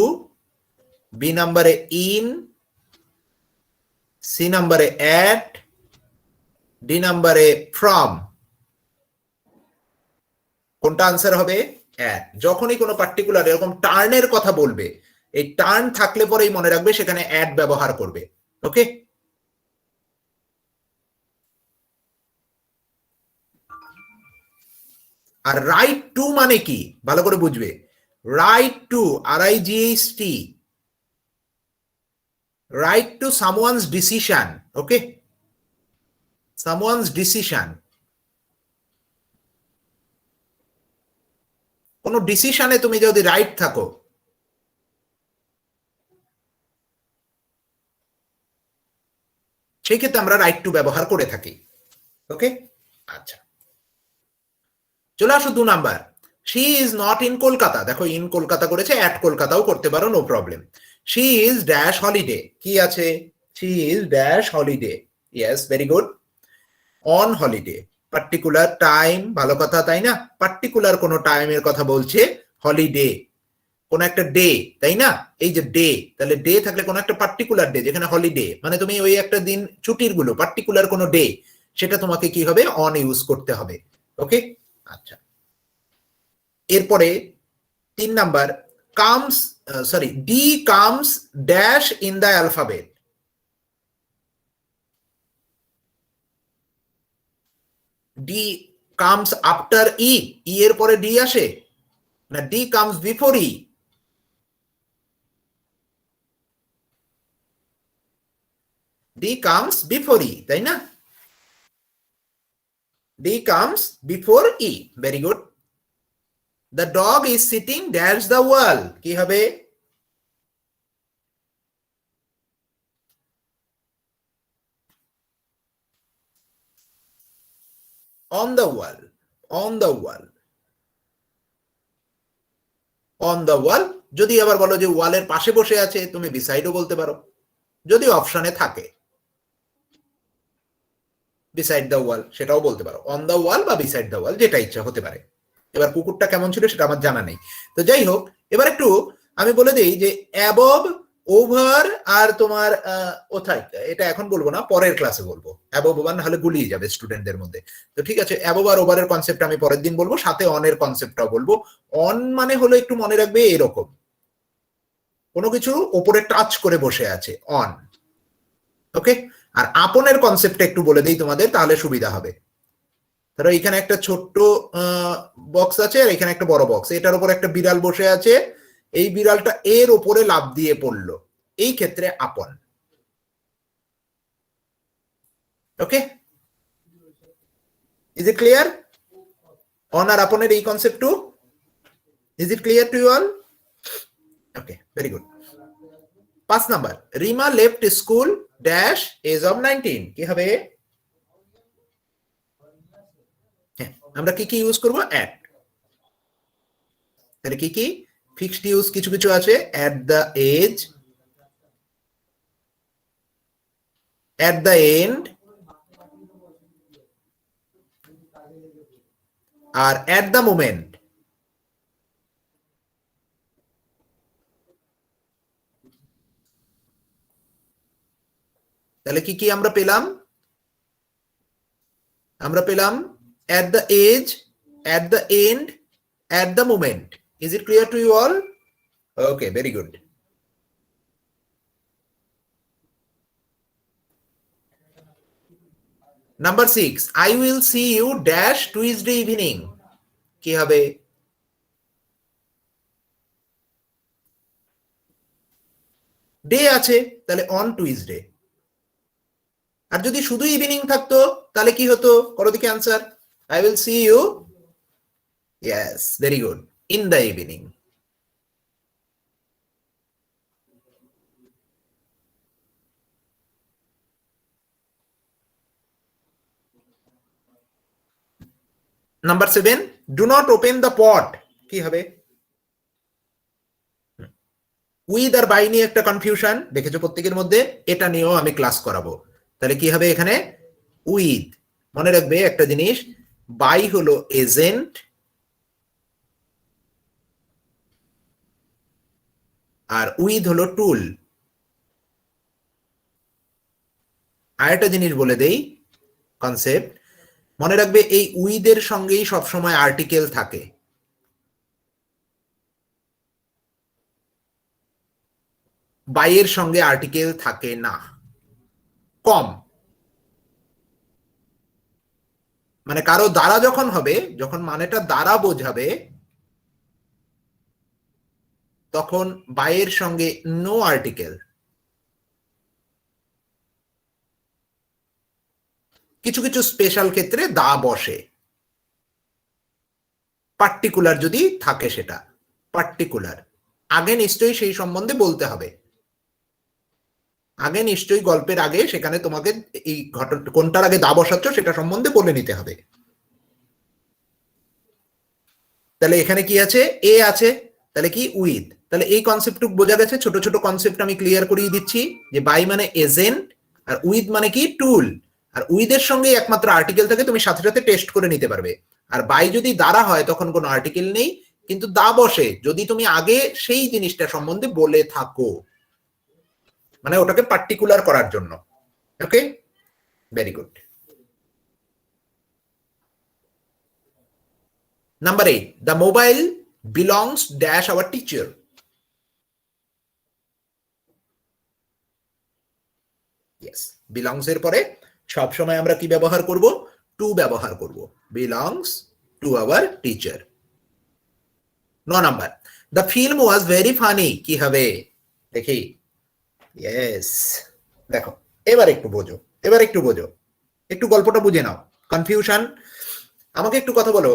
বি নাম্বারে ইন, সি নাম্বারে অ্যাট, ডি নাম্বারে ফ্রম। কোনটা আনসার হবে? অ্যাট। যখনই কোনো পার্টিকুলার এরকম টার্নের কথা বলবে, এই টার্ন থাকলে পরেই মনে রাখবে সেখানে অ্যাট ব্যবহার করবে। ওকে, আর রাইট টু মানে কি ভালো করে বুঝবে। Right two, RIGHT, right two someone's decision. ওকে, সামওয়ানস ডিসিশন, কোন ডিসিশনে তুমি যদি রাইট থাকো, সেই ক্ষেত্রে আমরা রাইট টু ব্যবহার করে থাকি। ওকে, আচ্ছা, চলে আসো 2 number. She is not in Kolkata. দেখো ইন কলকাতা করেছে, অ্যাট কলকাতাও করতে পারো, no problem. She is dash holiday, কি আছে? She is dash holiday. Yes, very good. On holiday, particular time, ভালো কথা তাই না? পার্টিকুলার কোনো টাইমের কথা বলছে, হলিডে। কোন একটা ডে, তাই না? এই যে ডে, তাহলে ডে থাকলে কোন একটা পার্টিকুলার ডে, যেখানে হলিডে মানে তুমি ওই একটা দিন ছুটির গুলো পার্টিকুলার কোন ডে, সেটা তোমাকে কি হবে, অন ইউজ করতে হবে। ওকে, আচ্ছা। এরপরে 3 নাম্বার, comes sorry D comes dash in the alphabet. D comes after E, E এর পরে ডি আসে, না D comes before E? D comes before E, তাই না? D comes before E, very good. The dog is sitting dash the wall, কি হবে? On the wall, on the wall, on the wall. যদি আবার বলো যে ওয়ালের পাশে বসে আছে, তুমি বিসাইডও বলতে পারো, যদি অপশনে থাকে। বিসাইড দ্য ওয়াল সেটাও বলতে পারো, অন দ্য ওয়াল বা বিসাইড দ্য ওয়াল, যেটা ইচ্ছা হতে পারে। এবার কুকুরটা কেমন ছিল সেটা আমার জানা নেই। তো যাই হোক, এবার একটু আমি বলে দিই যে অ্যাবভ, ওভার আর তোমার ওথায়, এটা এখন বলবো না, পরের ক্লাসে বলবো। অ্যাবভ ওভার না হলে গুলিয়ে যাবে স্টুডেন্টদের মধ্যে। তো ঠিক আছে, অ্যাবভ আর ওভারের কনসেপ্ট আমি পরের দিন বলবো, সাথে অনের কনসেপ্টটাও বলবো। অন মানে হলো, একটু মনে রাখবে, এরকম কোনো কিছু ওপরে টাচ করে বসে আছে, অন। ওকে, আর আপনের কনসেপ্টটা একটু বলে দিই তোমাদের, তাহলে সুবিধা হবে। ধরো এখানে একটা ছোট্ট বক্স আছে আর এখানে একটা বড় বক্স, এটার উপর একটা বিড়াল বসে আছে, এই বিড়ালটা এর উপরে লাফ দিয়ে পড়লো, এই ক্ষেত্রে upon. Okay, is it clear? On আর আপনের এই concept too, is it clear to you all? Okay, very good. 5 number, Rima left school dash age of 19, কি হবে? হ্যাঁ, আমরা কি কি ইউজ করবো? অ্যাট। তাহলে কি কি ফিক্সড ইউজ কিছু কিছু আছে, at the age, at the end, আর অ্যাট দ্য মোমেন্ট। তাহলে কি কি আমরা পেলাম? আমরা পেলাম at the age, at the end, at the moment. Is it clear to you all? Okay, very good. Number 6, I will see you dash Tuesday evening, কি হবে? ডে আছে, তাহলে অন টুইসডে। আর যদি শুধু ইভিনিং থাকতো তাহলে কি হতো? করো দিকে answer. I will see you, yes, very good, in the evening. Number 7, do not open the pot, কি হবে? উইথ আর বাই নিয়ে একটা কনফিউশন দেখেছো প্রত্যেকের মধ্যে, এটা নিয়েও আমি ক্লাস করাবো। তাহলে কি হবে এখানে? উইথ। মনে রাখবে একটা জিনিস, বাই হলো এজেন্ট আর উইথ হলো টুল। আর একটা জিনিস বলে দেই, কনসেপ্ট মনে রাখবে, এই উইথের সঙ্গেই সবসময় আর্টিকেল থাকে, বাইয়ের সঙ্গে আর্টিকেল থাকে না, কম। মানে কারো দ্বারা যখন হবে, যখন মানেটা দ্বারা বোঝাবে, তখন বাইয়ের সঙ্গে নো আর্টিকেল। কিছু কিছু স্পেশাল ক্ষেত্রে দা বসে, পার্টিকুলার যদি থাকে, সেটা পার্টিকুলার। আগে নিশ্চয়ই সেই সম্বন্ধে বলতে হবে, আগে নিশ্চয়ই গল্পের আগে সেখানে তোমাকে এই ঘটনা কোনটার আগে দা বসাচ্ছ সেটা সম্বন্ধে বলে নিতে হবে। তাহলে এখানে কি আছে? এ আছে, তাহলে কি? উইথ। তাহলে এই কনসেপ্টটুকু বোঝা গেছে। ছোট ছোট কনসেপ্ট আমি ক্লিয়ার করিয়ে দিচ্ছি, যে বাই মানে এজেন্ট, আর উইথ মানে কি? টুল। আর উইথের সঙ্গে একমাত্র আর্টিকেল থাকে, তুমি সাথে সাথে টেস্ট করে নিতে পারবে। আর বাই যদি দ্বারা হয় তখন কোনো আর্টিকেল নেই, কিন্তু দা বসে যদি তুমি আগে সেই জিনিসটা সম্বন্ধে বলে থাকো, মানে ওটাকে পার্টিকুলার করার জন্য। Okay, very good. Number 8, the mobile belongs dash our teacher. Yes, belongs এর পরে সব সময় আমরা কি ব্যবহার করব? টু ব্যবহার করব, belongs to our teacher। 9 number, the film was very funny। কি হবে দেখি? ইয়েস, দেখো এবার একটু বোঝো, একটু গল্পটা বুঝে নাও, কনফিউশন। আমাকে একটু কথা বলো,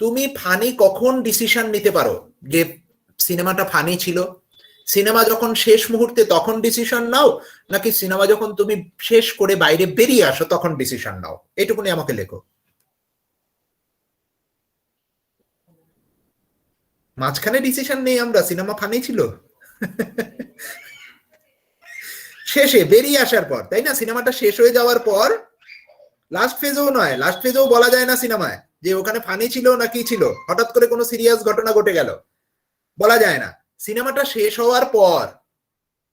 তুমি ফানি কখন ডিসিশন নিতে পারো যে সিনেমাটা ফানি ছিল? সিনেমা যখন শেষ মুহূর্তে তখন ডিসিশন নাও, নাকি সিনেমা যখন তুমি শেষ করে বাইরে বেরিয়ে আসো তখন ডিসিশন নাও? এটুকুনি আমাকে লেখো। মাঝখানে ডিসিশন নেই আমরা, সিনেমা ফানি ছিল শেষে বেরিয়ে আসার পর, তাই না? সিনেমাটা শেষ হয়ে যাওয়ার পর, লাস্ট ফেজেও নয়, লাস্ট ফেজেও বলা যায় না সিনেমায় যে ওখানে ফানি ছিল না কি ছিল, হঠাৎ করে কোনো সিরিয়াস ঘটনা ঘটে গেল, বলা যায় না। সিনেমাটা শেষ হওয়ার পর,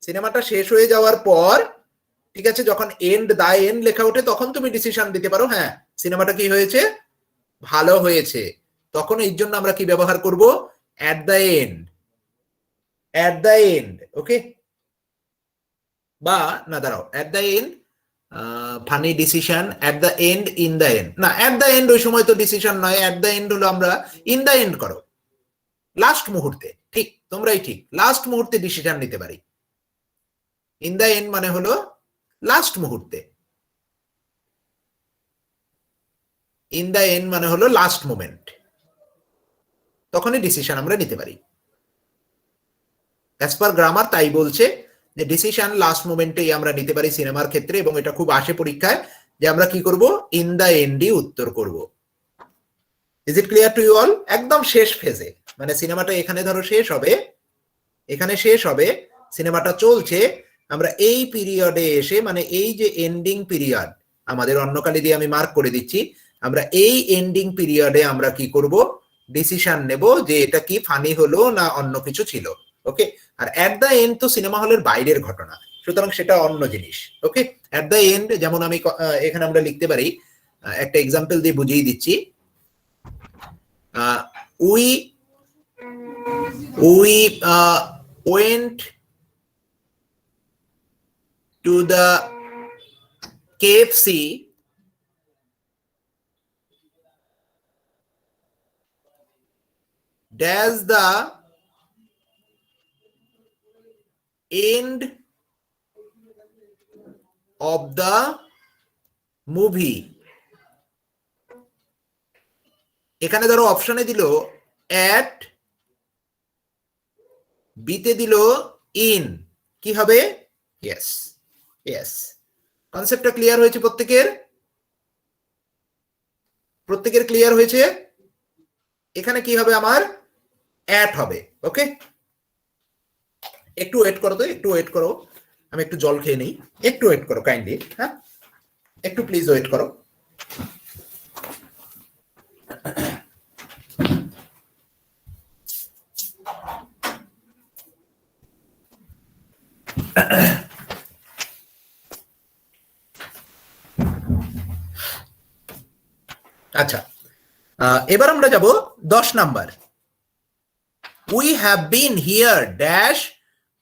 সিনেমাটা শেষ হয়ে যাওয়ার পর, ঠিক আছে, যখন এন্ড, দা এন্ড লেখা ওঠে তখন তুমি ডিসিশন দিতে পারো, হ্যাঁ সিনেমাটা কি হয়েছে, ভালো হয়েছে। তখন এর জন্য আমরা কি ব্যবহার করব? At the end, at the end. Okay, বা না দাঁড়াও, at the end funny decision, at the end, in the end. না, অ্যাট দ্য এন্ড ওই সময় তো ডিসিশন নয়, অ্যাট দ্য এন্ড হলো আমরা ইন দ্য এন্ড করো, লাস্ট মুহূর্তে। ঠিক, তোমরাই ঠিক, লাস্ট মুহূর্তে ডিসিশন নিতে পারি। ইন দ্য এন্ড মানে হলো লাস্ট মুহূর্তে, ইন দ্য এন্ড মানে হলো লাস্ট মোমেন্ট, তখনই ডিসিশন আমরা নিতে পারি। অ্যাজ পার গ্রামার তাই বলছে যে ডিসিশন লাস্ট মোমেন্টেই আমরা নিতে পারি সিনেমার ক্ষেত্রে, এবং এটা খুব আসে পরীক্ষায় যে আমরা কি করব? ইন দ্য এন্ডই উত্তর করব। Is it clear to you all? একদম শেষ ফেজে, মানে সিনেমাটা এখানে ধরো শেষ হবে, এখানে শেষ হবে, সিনেমাটা চলছে, আমরা এই পিরিয়ডে এসে, মানে এই যে এন্ডিং পিরিয়ড, আমাদের অন্যকালী দিয়ে আমি মার্ক করে দিচ্ছি, আমরা এই এন্ডিং পিরিয়ডে আমরা কি করব? ডিসিশন নেব যে এটা কি ফানি হলো না অন্য কিছু ছিল। ওকে, আর অ্যাট দ্য এন্ড তো সিনেমা হলের বাইরের ঘটনা, সুতরাং সেটা অন্য জিনিস। ওকে, অ্যাট দ্য এন্ড যেমন আমি এখানে আমরা লিখতে পারি, একটা এক্সাম্পল দিয়ে বুঝিয়ে দিচ্ছি। We went to the KFC dash the end of the movie। এখানে ধরো অপশনে দিল অ্যাট, বিতে দিল ইন, কি হবে? Yes, yes. কনসেপ্টটা ক্লিয়ার হয়েছে প্রত্যেকের? প্রত্যেকের ক্লিয়ার হয়েছে? এখানে কি হবে? আমার অ্যাট হবে। ওকে, একটু ওয়েট করো, তো একটু ওয়েট করো, আমি একটু জল খেয়ে নিই, একটু ওয়েট করো কাইন্ডলি, হ্যাঁ একটু প্লিজ ওয়েট করো। আচ্ছা, এবার আমরা যাব 10 number. We have been here dash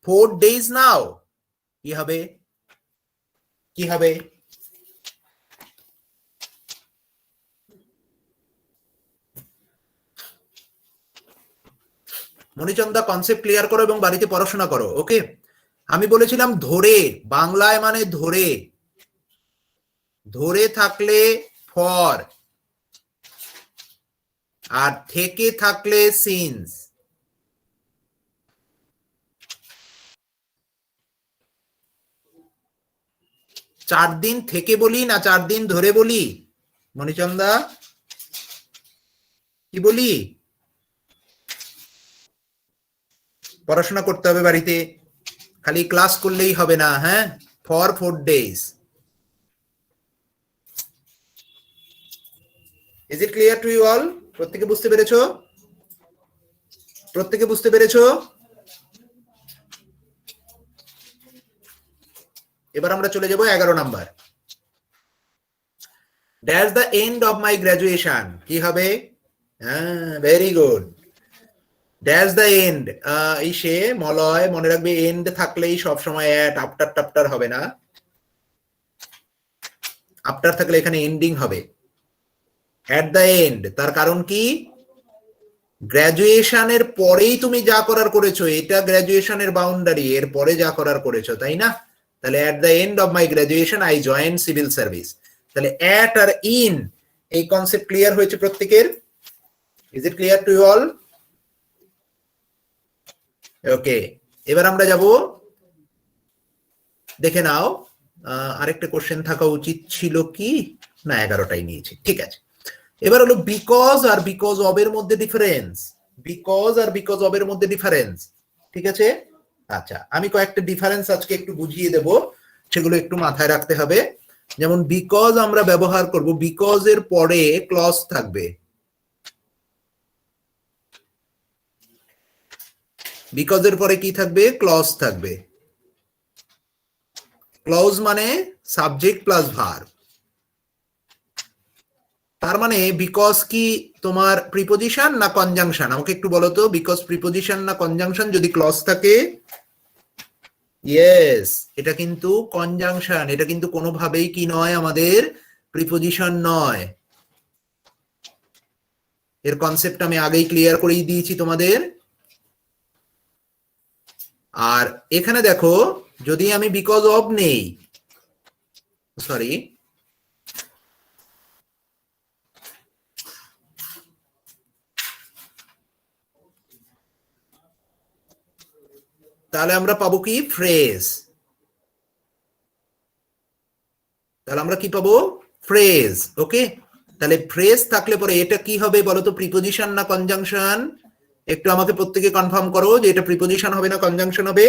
4 days নাও। কি হবে? কি হবে? মণিচন্দা কনসেপ্ট ক্লিয়ার করো এবং বাড়িতে পড়াশোনা করো। ওকে, আমি বলেছিলাম ধরে, বাংলায় মানে ধরে, ধরে থাকলে ফর, আর থেকে থাকলে সিন্স। চার দিন থেকে বলি না 4 দিন ধরে বলি? মণিচন্দা কি বলি? পড়াশোনা করতে হবে বাড়িতে, খালি ক্লাস করলেই হবে না। হ্যাঁ, for 4 days। Is it clear to you all? প্রত্যেকে বুঝতে পেরেছো? প্রত্যেকে বুঝতে পেরেছো? এবার আমরা চলে যাব 11 number. Dash the end of my graduation, কি হবে? হ্যাঁ, very good. Dash the end, এই সে মলয়, মনে রাখবে এন্ড থাকলেই সব সময় অ্যাট, আফটার টাফটার হবে না। আফটার থাকলে এখানে এন্ডিং হবে। অ্যাট দ্য এন্ড, তার কারণ কি? গ্রাজুয়েশনের পরেই তুমি যা করার করেছো, এটা গ্রাজুয়েশনের বাউন্ডারি, এর পরে যা করার করেছো, তাই না? তাহলে at the end of my graduation I join civil service. তাহলে অ্যাট আর ইন, এই কনসেপ্ট ক্লিয়ার হয়েছে প্রত্যেকের? Is it clear to you all? Okay, এবার আমরা যাব, দেখে নাও আরেকটা কোশ্চেন থাকা উচিত ছিল কি না, 11টাই নিয়েছি, ঠিক আছে। এবার হলো বিকজ আর বিকজ অব এর মধ্যে ডিফারেন্স, বিকজ আর বিকজ অব এর মধ্যে ডিফারেন্স, ঠিক আছে? আচ্ছা, আমি কয়েকটা ডিফারেন্স আজকে একটু বুঝিয়ে দেব, সেগুলো একটু মাথায় রাখতে হবে। যেমন বিকজ আমরা ব্যবহার করব, বিকজ এর পরে ক্লজ থাকবে, বিকজ এর পরে কি থাকবে? ক্লজ থাকবে। ক্লজ মানে সাবজেক্ট প্লাস ভার্ব। তার মানে বিকজ কি তোমার প্রিপোজিশন না কনজাংশন? আমাকে একটু বলো তো, বিকজ প্রিপোজিশন না কনজাংশন যদি ক্লজ থাকে? ইয়েস, এটা কিন্তু কনজাংশন, এটা কিন্তু কোনোভাবেই কি নয়, আমাদের প্রিপোজিশন নয়। এর কনসেপ্ট আমি আগেই ক্লিয়ার করেই দিয়েছি তোমাদের। আর এখানে দেখো, যদি আমি বিকজ অব নেই, সরি, তাহলে আমরা পাবো কি? ফ্রেজ। তাহলে আমরা কি পাবো? ফ্রেজ। ওকে, তাহলে ফ্রেজ থাকলে পরে এটা কি হবে বলো তো, প্রিপোজিশন না কনজাংশন? একটু আমাকে প্রত্যেকে কনফার্ম করো যে এটা প্রিপোজিশন হবে না কনজাংশন হবে?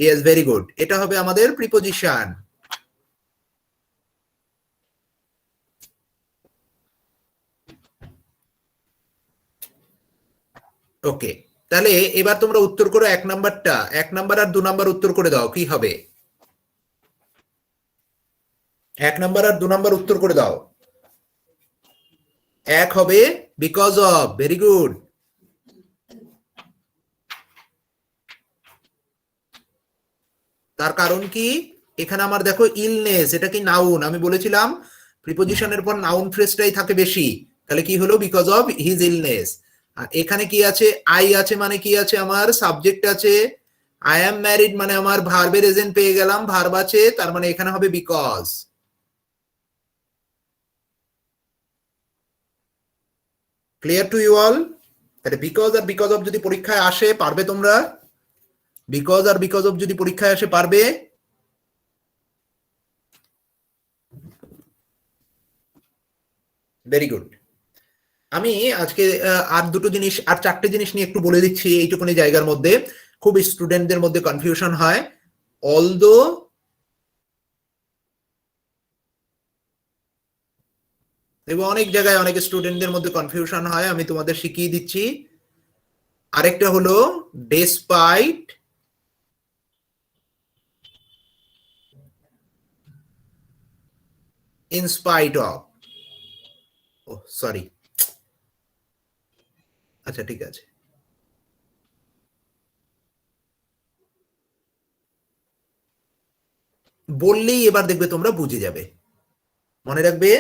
ইয়েস, ভেরি গুড, এটা হবে আমাদের প্রিপোজিশন। ওকে, তাহলে এবার তোমরা উত্তর করো 1 নাম্বারটা, 1 নাম্বার আর 2 নাম্বার উত্তর করে দাও, কি হবে? 1 নাম্বার আর 2 নাম্বার উত্তর করে দাও। 1 হবে বিকজ অফ, ভেরি গুড। তার কারণ কি? এখানে আমার দেখো ইলনেস, এটা কি নাউন? আমি বলেছিলাম প্রিপোজিশনের পর নাউন ফ্রেজটাই থাকে বেশি, তাহলে কি হলো? Because of his illness. আর এখানে কি আছে? আই আছে, মানে কি আছে? আমার সাবজেক্ট আছে। আই অ্যাম ম্যারিড মানে আমার ভার্বের এজেন্ট পেয়ে গেলাম, ভার্ব আছে, তার মানে এখানে হবে because. Clear to you all? তাহলে বিকজ আর বিকজ অফ যদি পরীক্ষায় আসে, পারবে তোমরা? বিকজ আর বিকজ অফ যদি পরীক্ষায় আসে, পারবে? Very good. আমি আজকে আর দুটো জিনিস, আর 4টে জিনিস নিয়ে একটু বলে দিচ্ছি এইটুকুনি জায়গার মধ্যে, খুব স্টুডেন্টদের মধ্যে কনফিউশন হয়। অলদো, এবং অনেক জায়গায় অনেক স্টুডেন্টদের মধ্যে কনফিউশন হয়, আমি তোমাদের শিখিয়ে দিচ্ছি। আরেকটা হলো despite, in spite of. Oh sorry, আচ্ছা ঠিক আছে। বললেই এবার দেখবে তোমরা বুঝে যাবে। মনে রাখবে,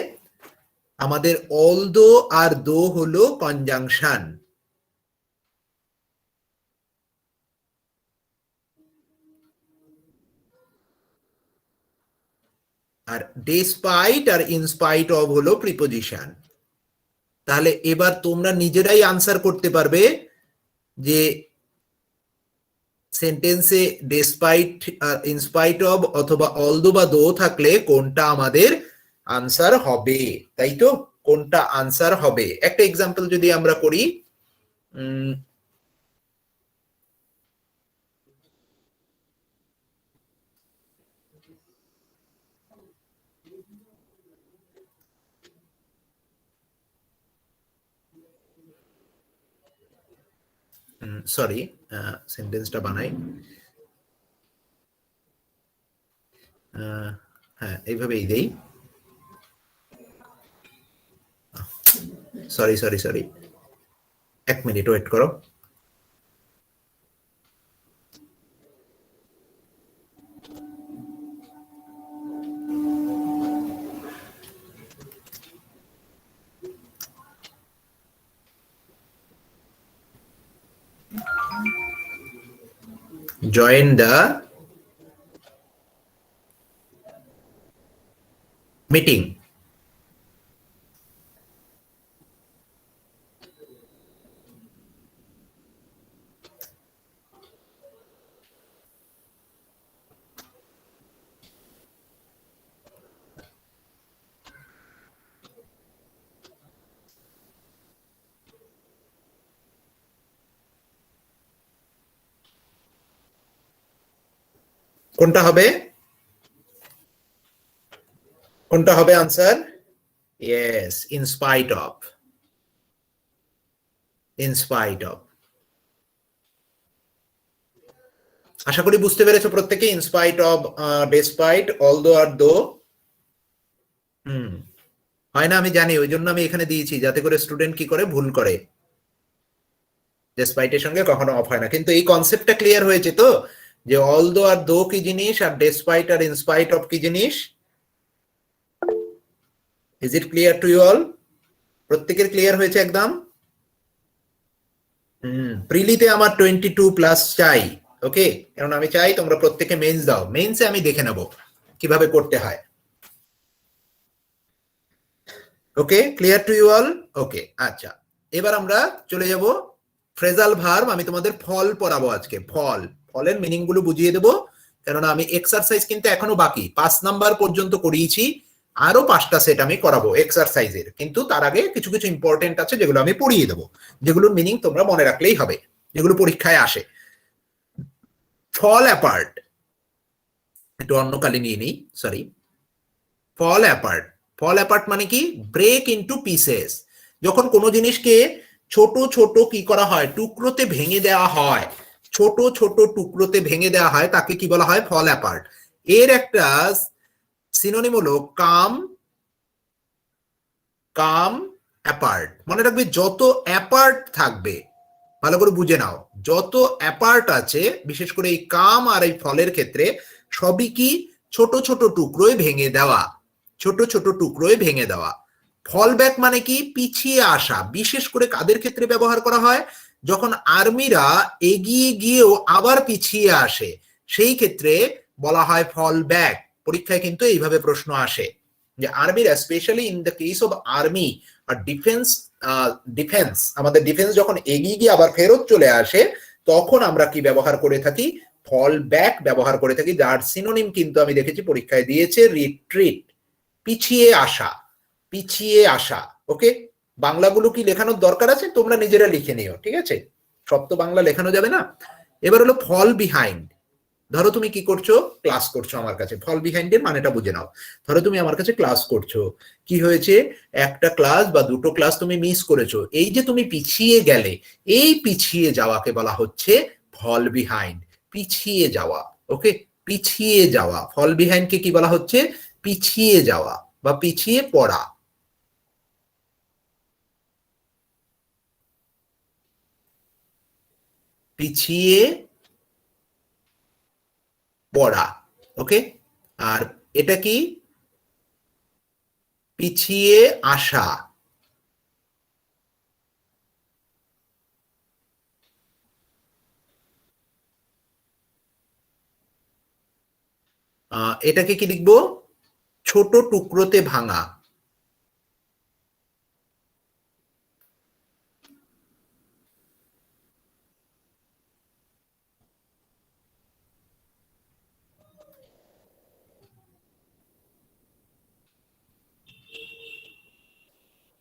আমাদের অলদো আর দো হলো কনজাংশন, আর ডেসপাইট আর ইনস্পাইট অফ হলো প্রিপোজিশন। তাহলে এবার তোমরা নিজেরাই আনসার করতে পারবে যে সেন্টেন্সে ডেসপাইট আর ইনস্পাইট অফ অথবা অলদো বা দো থাকলে কোনটা আমাদের আনসার হবে, তাই তো? কোনটা আনসার হবে? একটা এক্সাম্পল যদি আমরা করি, সরি, সেন্টেন্সটা বানাই। হ্যাঁ, এইভাবেই দেই। Sorry sorry sorry, 1 minute wait করো। join the meeting. কোনটা হবে? কোনটা হবে answer? Yes, in spite of. In spite of. আশা করি বুঝতে পেরেছো প্রত্যেকে। In spite of, despite, although আর দো। হয় না, আমি জানি, ওই জন্য আমি এখানে দিয়েছি যাতে করে স্টুডেন্ট কি করে, ভুল করে। ডেসপাইটের সঙ্গে কখনো অফ হয় না, কিন্তু এই কনসেপ্টটা ক্লিয়ার হয়েছে তো, যে অলদো আর দো কি জিনিস, আর ডেসপাইট আর ইনস্পাইট অফ কি জিনিস। Is it clear to you all? প্রত্যেকের ক্লিয়ার হয়েছে একদম? প্রিলিতে আমার 22+ চাই, ওকে, কারণ আমি চাই তোমরা প্রত্যেকে মেন্স দাও। মেন্সে আমি দেখে নেব কিভাবে করতে হয়। ওকে, ক্লিয়ার টু ইউ অল? ওকে, আচ্ছা, এবার আমরা চলে যাব ফ্রেজাল ভার্ব। আমি তোমাদের ফল পড়াবো আজকে। ফল, ফলের মিনিং গুলো বুঝিয়ে দেবো, কেননা আমি এক্সারসাইজ কিন্তু এখনো বাকি, 5 নাম্বার পর্যন্ত করিয়েছি, আরো 5টা সেট আমি করাবো এক্সারসাইজের। কিন্তু তার আগে কিছু কিছু ইম্পর্টেন্ট আছে যেগুলো আমি পড়িয়ে দেবো, যেগুলোর মিনিং তোমরা মনে রাখলেই হবে, যেগুলো পরীক্ষায় আসে। ফল অ্যাপার্ট, একটু অন্য কালি নিয়ে নিই, sorry. Fall apart, fall apart মানে কি? Break into pieces. যখন কোনো জিনিসকে ছোট ছোট কি করা হয়, টুকরোতে ভেঙে দেওয়া হয়, ছোট ছোট টুকরোতে ভেঙে দেওয়া হয়, তাকে কি বলা হয়? Fall apart. এর একটা সিনোনিম হলো কাম, কাম অ্যাপার্ট। মনে রাখবে, যত অ্যাপার্ট থাকবে, ভালো করে বুঝে নাও, যত অ্যাপার্ট আছে, বিশেষ করে এই কাম আর এই ফলের ক্ষেত্রে, সবই কি ছোট ছোট টুকরোয় ভেঙে দেওয়া, ছোট ছোট টুকরোয় ভেঙে দেওয়া। ফল ব্যাক মানে কি? পিছিয়ে আসা। বিশেষ করে কাদের ক্ষেত্রে ব্যবহার করা হয়? যখন আর্মিরা এগিয়ে গিয়েও আবার পিছিয়ে আসে, সেই ক্ষেত্রে বলা হয় ফল ব্যাক। পরীক্ষায় কিন্তু এইভাবে প্রশ্ন আসে, যে আর্মিরা, specially in the case of army আর ডিফেন্স, ডিফেন্স, আমাদের ডিফেন্স যখন এগিয়ে গিয়ে আবার ফেরত চলে আসে, তখন আমরা কি ব্যবহার করে থাকি? ফল ব্যাক ব্যবহার করে থাকি, যার সিনোনিম কিন্তু আমি দেখেছি পরীক্ষায় দিয়েছে রিট্রিট, পিছিয়ে আসা, পিছিয়ে আসা। ওকে, বাংলাগুলো কি লেখানোর দরকার আছে? তোমরা নিজেরা লিখে নিও, ঠিক আছে? সব তো বাংলা লেখানো যাবে না। এবার হলো ফল বিহাইন্ড। ধরো তুমি কি করছো, ক্লাস করছো আমার কাছে, ফল বিহাইন্ডের মানেটা বুঝে নাও। ধরো তুমি আমার কাছে ক্লাস করছো, কি হয়েছে, একটা ক্লাস বা দুটো ক্লাস তুমি মিস করেছো, এই যে তুমি পিছিয়ে গেলে, এই পিছিয়ে যাওয়াকে বলা হচ্ছে ফল বিহাইন্ড, পিছিয়ে যাওয়া। ওকে, পিছিয়ে যাওয়া, ফল বিহাইন্ড কে কি বলা হচ্ছে? পিছিয়ে যাওয়া বা পিছিয়ে পড়া। পিছিয়ে পড়া, ওকে। আর এটা কি? পিছিয়ে আসা। এটাকে কি লিখবো? ছোট টুকরোতে ভাঙা।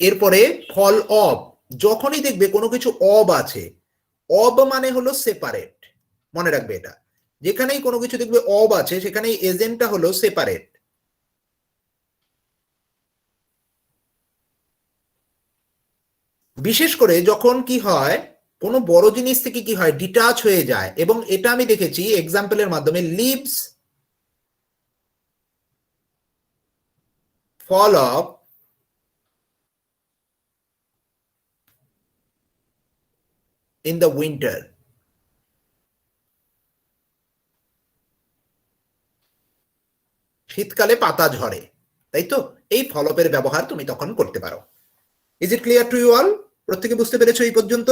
এরপরে ফল অব। যখনই দেখবে কোনো কিছু অব আছে, অব মানে হলো সেপারেট, মনে রাখবে এটা। যেখানেই কোনো কিছু দেখবে অব আছে, সেখানেই এজেন্টটা হলো সেপারেট। বিশেষ করে যখন কি হয়, কোনো বড় জিনিস থেকে কি হয়, ডিটাচ হয়ে যায়। এবং এটা আমি দেখেছি এক্সাম্পলের মাধ্যমে, leaves fall off in the winter. শীতকালে পাতা ঝরে, তাই তো? এই ফলপের ব্যবহার তুমি তখন করতে পারো। Is it clear to you all? প্রত্যেকে বুঝতে পেরেছো এই পর্যন্ত?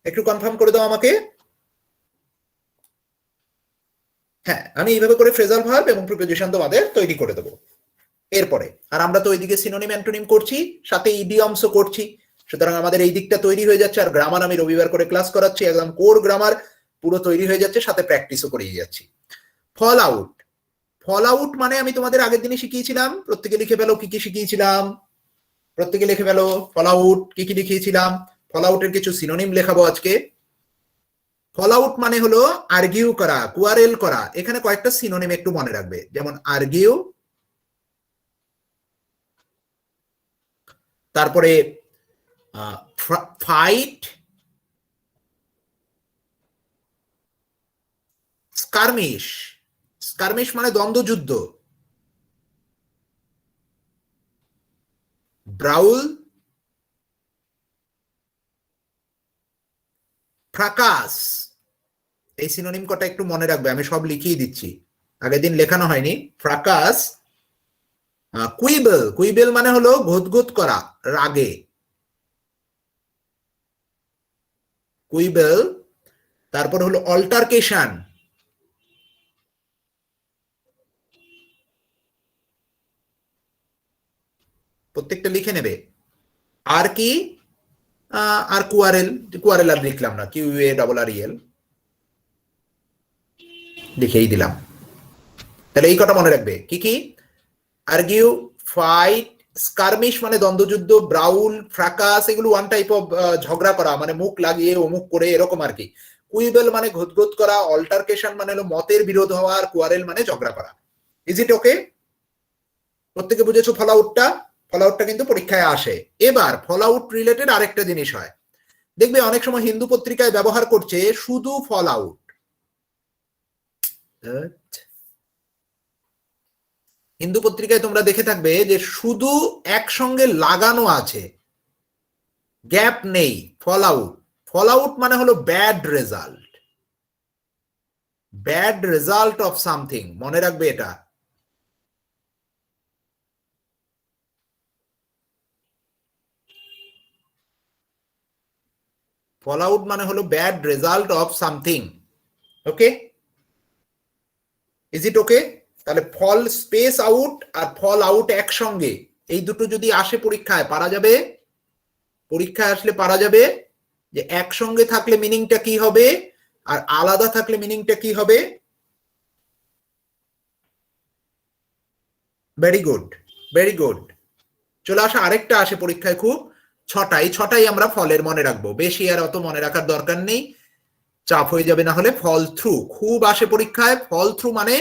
একটু কনফার্ম করে দাও আমাকে। হ্যাঁ, আমি এইভাবে করে ফ্রেজাল ভার্ব এবং প্রিপোজিশন তোমাদের তৈরি করে দেবো এরপরে। আর আমরা তো ওইদিকে সিনোনিম অ্যান্টোনিম করছি, সাথে ইডিয়মসও করছি। সুতরাং আমাদের এই দিকটা তৈরি হয়ে যাচ্ছে। আর গ্রামার আমি রবিবার করে ক্লাস করাচ্ছি, একদম কোর গ্রামার পুরো তৈরি হয়ে যাচ্ছে, সাথে প্র্যাকটিসও করিয়ে যাচ্ছি। ফল আউট, ফল আউট মানে আমি তোমাদের আগের দিনে শিখিয়েছিলাম, প্রত্যেকে লিখে ফেলো কি কি শিখিয়েছিলাম। প্রত্যেকে লিখে ফেলো ফল আউট কি কি লিখিয়েছিলাম। ফল আউটের কিছু সিনোনিম লেখাবো আজকে। ফল আউট মানে হলো আর্গিউ করা, কুয়ারেল করা। এখানে কয়েকটা সিনোনিম একটু মনে রাখবে, যেমন আর্গিউ, তারপরে ফাইট, স্কারমিশ, স্কারমিশ মানে দ্বন্দ্বযুদ্ধ, ব্রাউল, ফ্রাকাস। এই সিনোনিম কটা একটু মনে রাখবে, আমি সব লিখিয়ে দিচ্ছি, আগের দিন লেখানো হয়নি। ফ্রাকাস, কুইবেল, কুইবেল মানে হলো ঘুতঘুত করা, রাগে, কুইবেল। তারপর হলো অল্টারকেশন, প্রত্যেকটা লিখে নেবে। আর কি, আর কুয়ারেল, কুয়ারেল আর লিখলাম না, কিউ এ ডাবল আর এল লিখেই দিলাম। তাহলে এই কটা মনে রাখবে, কি কি? আর্গিউ, ফাইট, স্কারমিশ মানে দ্বন্দ্বযুদ্ধ, ব্রাউল, ফ্রাকাস এগুলো ওয়ান টাইপ অফ ঝগড়া করা, মানে মুখ লাগিয়ে অমুক করে এরকম আর কি। কুইবেল মানে ঘুতঘুত করা, অল্টারকেশন মানে হলো মতের বিরোধ হওয়া, আর কুয়ারেল মানে ঝগড়া করা। ইজ ইট ওকে? প্রত্যেকে বুঝেছো ফল আউটটা? ফল আউটটা কিন্তু পরীক্ষায় আসে। এবার ফল আউট রিলেটেড আরেকটা জিনিস হয়, দেখবে অনেক সময় হিন্দু পত্রিকায় ব্যবহার করছে শুধু ফল আউট। হিন্দু পত্রিকায় তোমরা দেখে থাকবে যে শুধু একসঙ্গে লাগানো আছে, গ্যাপ নেই, ফল আউট। ফল আউট মানে হলো bad result, bad result of something, মনে রাখবে এটা। ফল আউট মানে হলো bad result of something. Okay, is it okay? তাহলে ফল স্পেস আউট আর ফল আউট একসঙ্গে, এই দুটো যদি আসে পরীক্ষায় পারা যাবে। পরীক্ষায় আসলে পারা যাবে যে একসঙ্গে থাকলে মিনিংটা কি হবে আর আলাদা থাকলে মিনিংটা কি হবে। Very good, very good. চলে আসা আরেকটা আসে পরীক্ষায় খুব, ছটাই, ছটাই আমরা ফলের মনে রাখবো, বেশি আর অত মনে রাখার দরকার নেই, চাপ হয়ে যাবে না হলে। ফল থ্রু খুব আসে পরীক্ষায়। ফল থ্রু মানে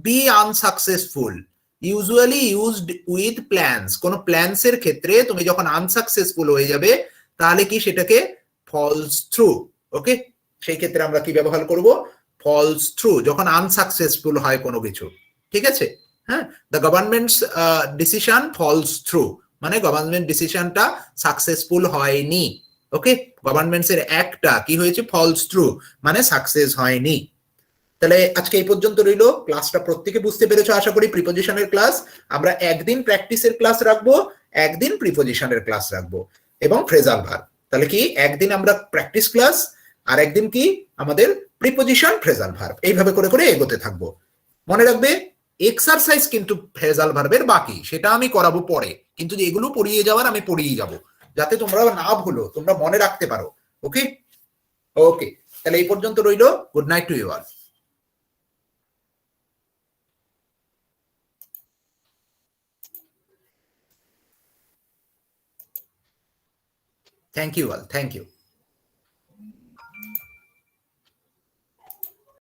be unsuccessful, usually used with plans. কোন প্ল্যান্স এর ক্ষেত্রে তুমি যখন আনসাকসেসফুল হয়ে যাবে তাহলে কি সেটাকে ফলস থ্রু। ওকে, সেই ক্ষেত্রে আমরা কি ব্যবহার করব? ফলস থ্রু, যখন আনসাকসেসফুল হয় কোনো কিছু। ঠিক আছে? হ্যাঁ, the government's decision falls through মানে গভর্নমেন্ট ডিসিশনটা সাকসেসফুল হয়নি। ওকে, গভর্নমেন্টস এর একটা কি হয়েছে? ফলস থ্রু মানে সাকসেস হয়নি। তাহলে আজকে এই পর্যন্ত রইলো। ক্লাসটা প্রত্যেকে বুঝতে পেরেছো আশা করি। প্রিপোজিশনের ক্লাস আমরা একদিন প্র্যাকটিসের ক্লাস রাখবো, একদিন প্রিপোজিশনের ক্লাস রাখবো, এবং ফ্রেজাল ভার্ব। তাহলে কি একদিন আমরা প্র্যাকটিস ক্লাস আর একদিন কি আমাদের প্রিপোজিশন ফ্রেজাল ভার্ব, এইভাবে করে করে এগোতে থাকবো। মনে রাখবে এক্সারসাইজ কিন্তু ফ্রেজাল ভার্বের বাকি, সেটা আমি করাবো পরে, কিন্তু এগুলো পড়িয়ে যাওয়ার আমি পড়িয়ে যাব, যাতে তোমরা না ভুলো, তোমরা মনে রাখতে পারো। ওকে, ওকে, তাহলে এই পর্যন্ত রইলো। Good night to you all. Thank you all. Thank you.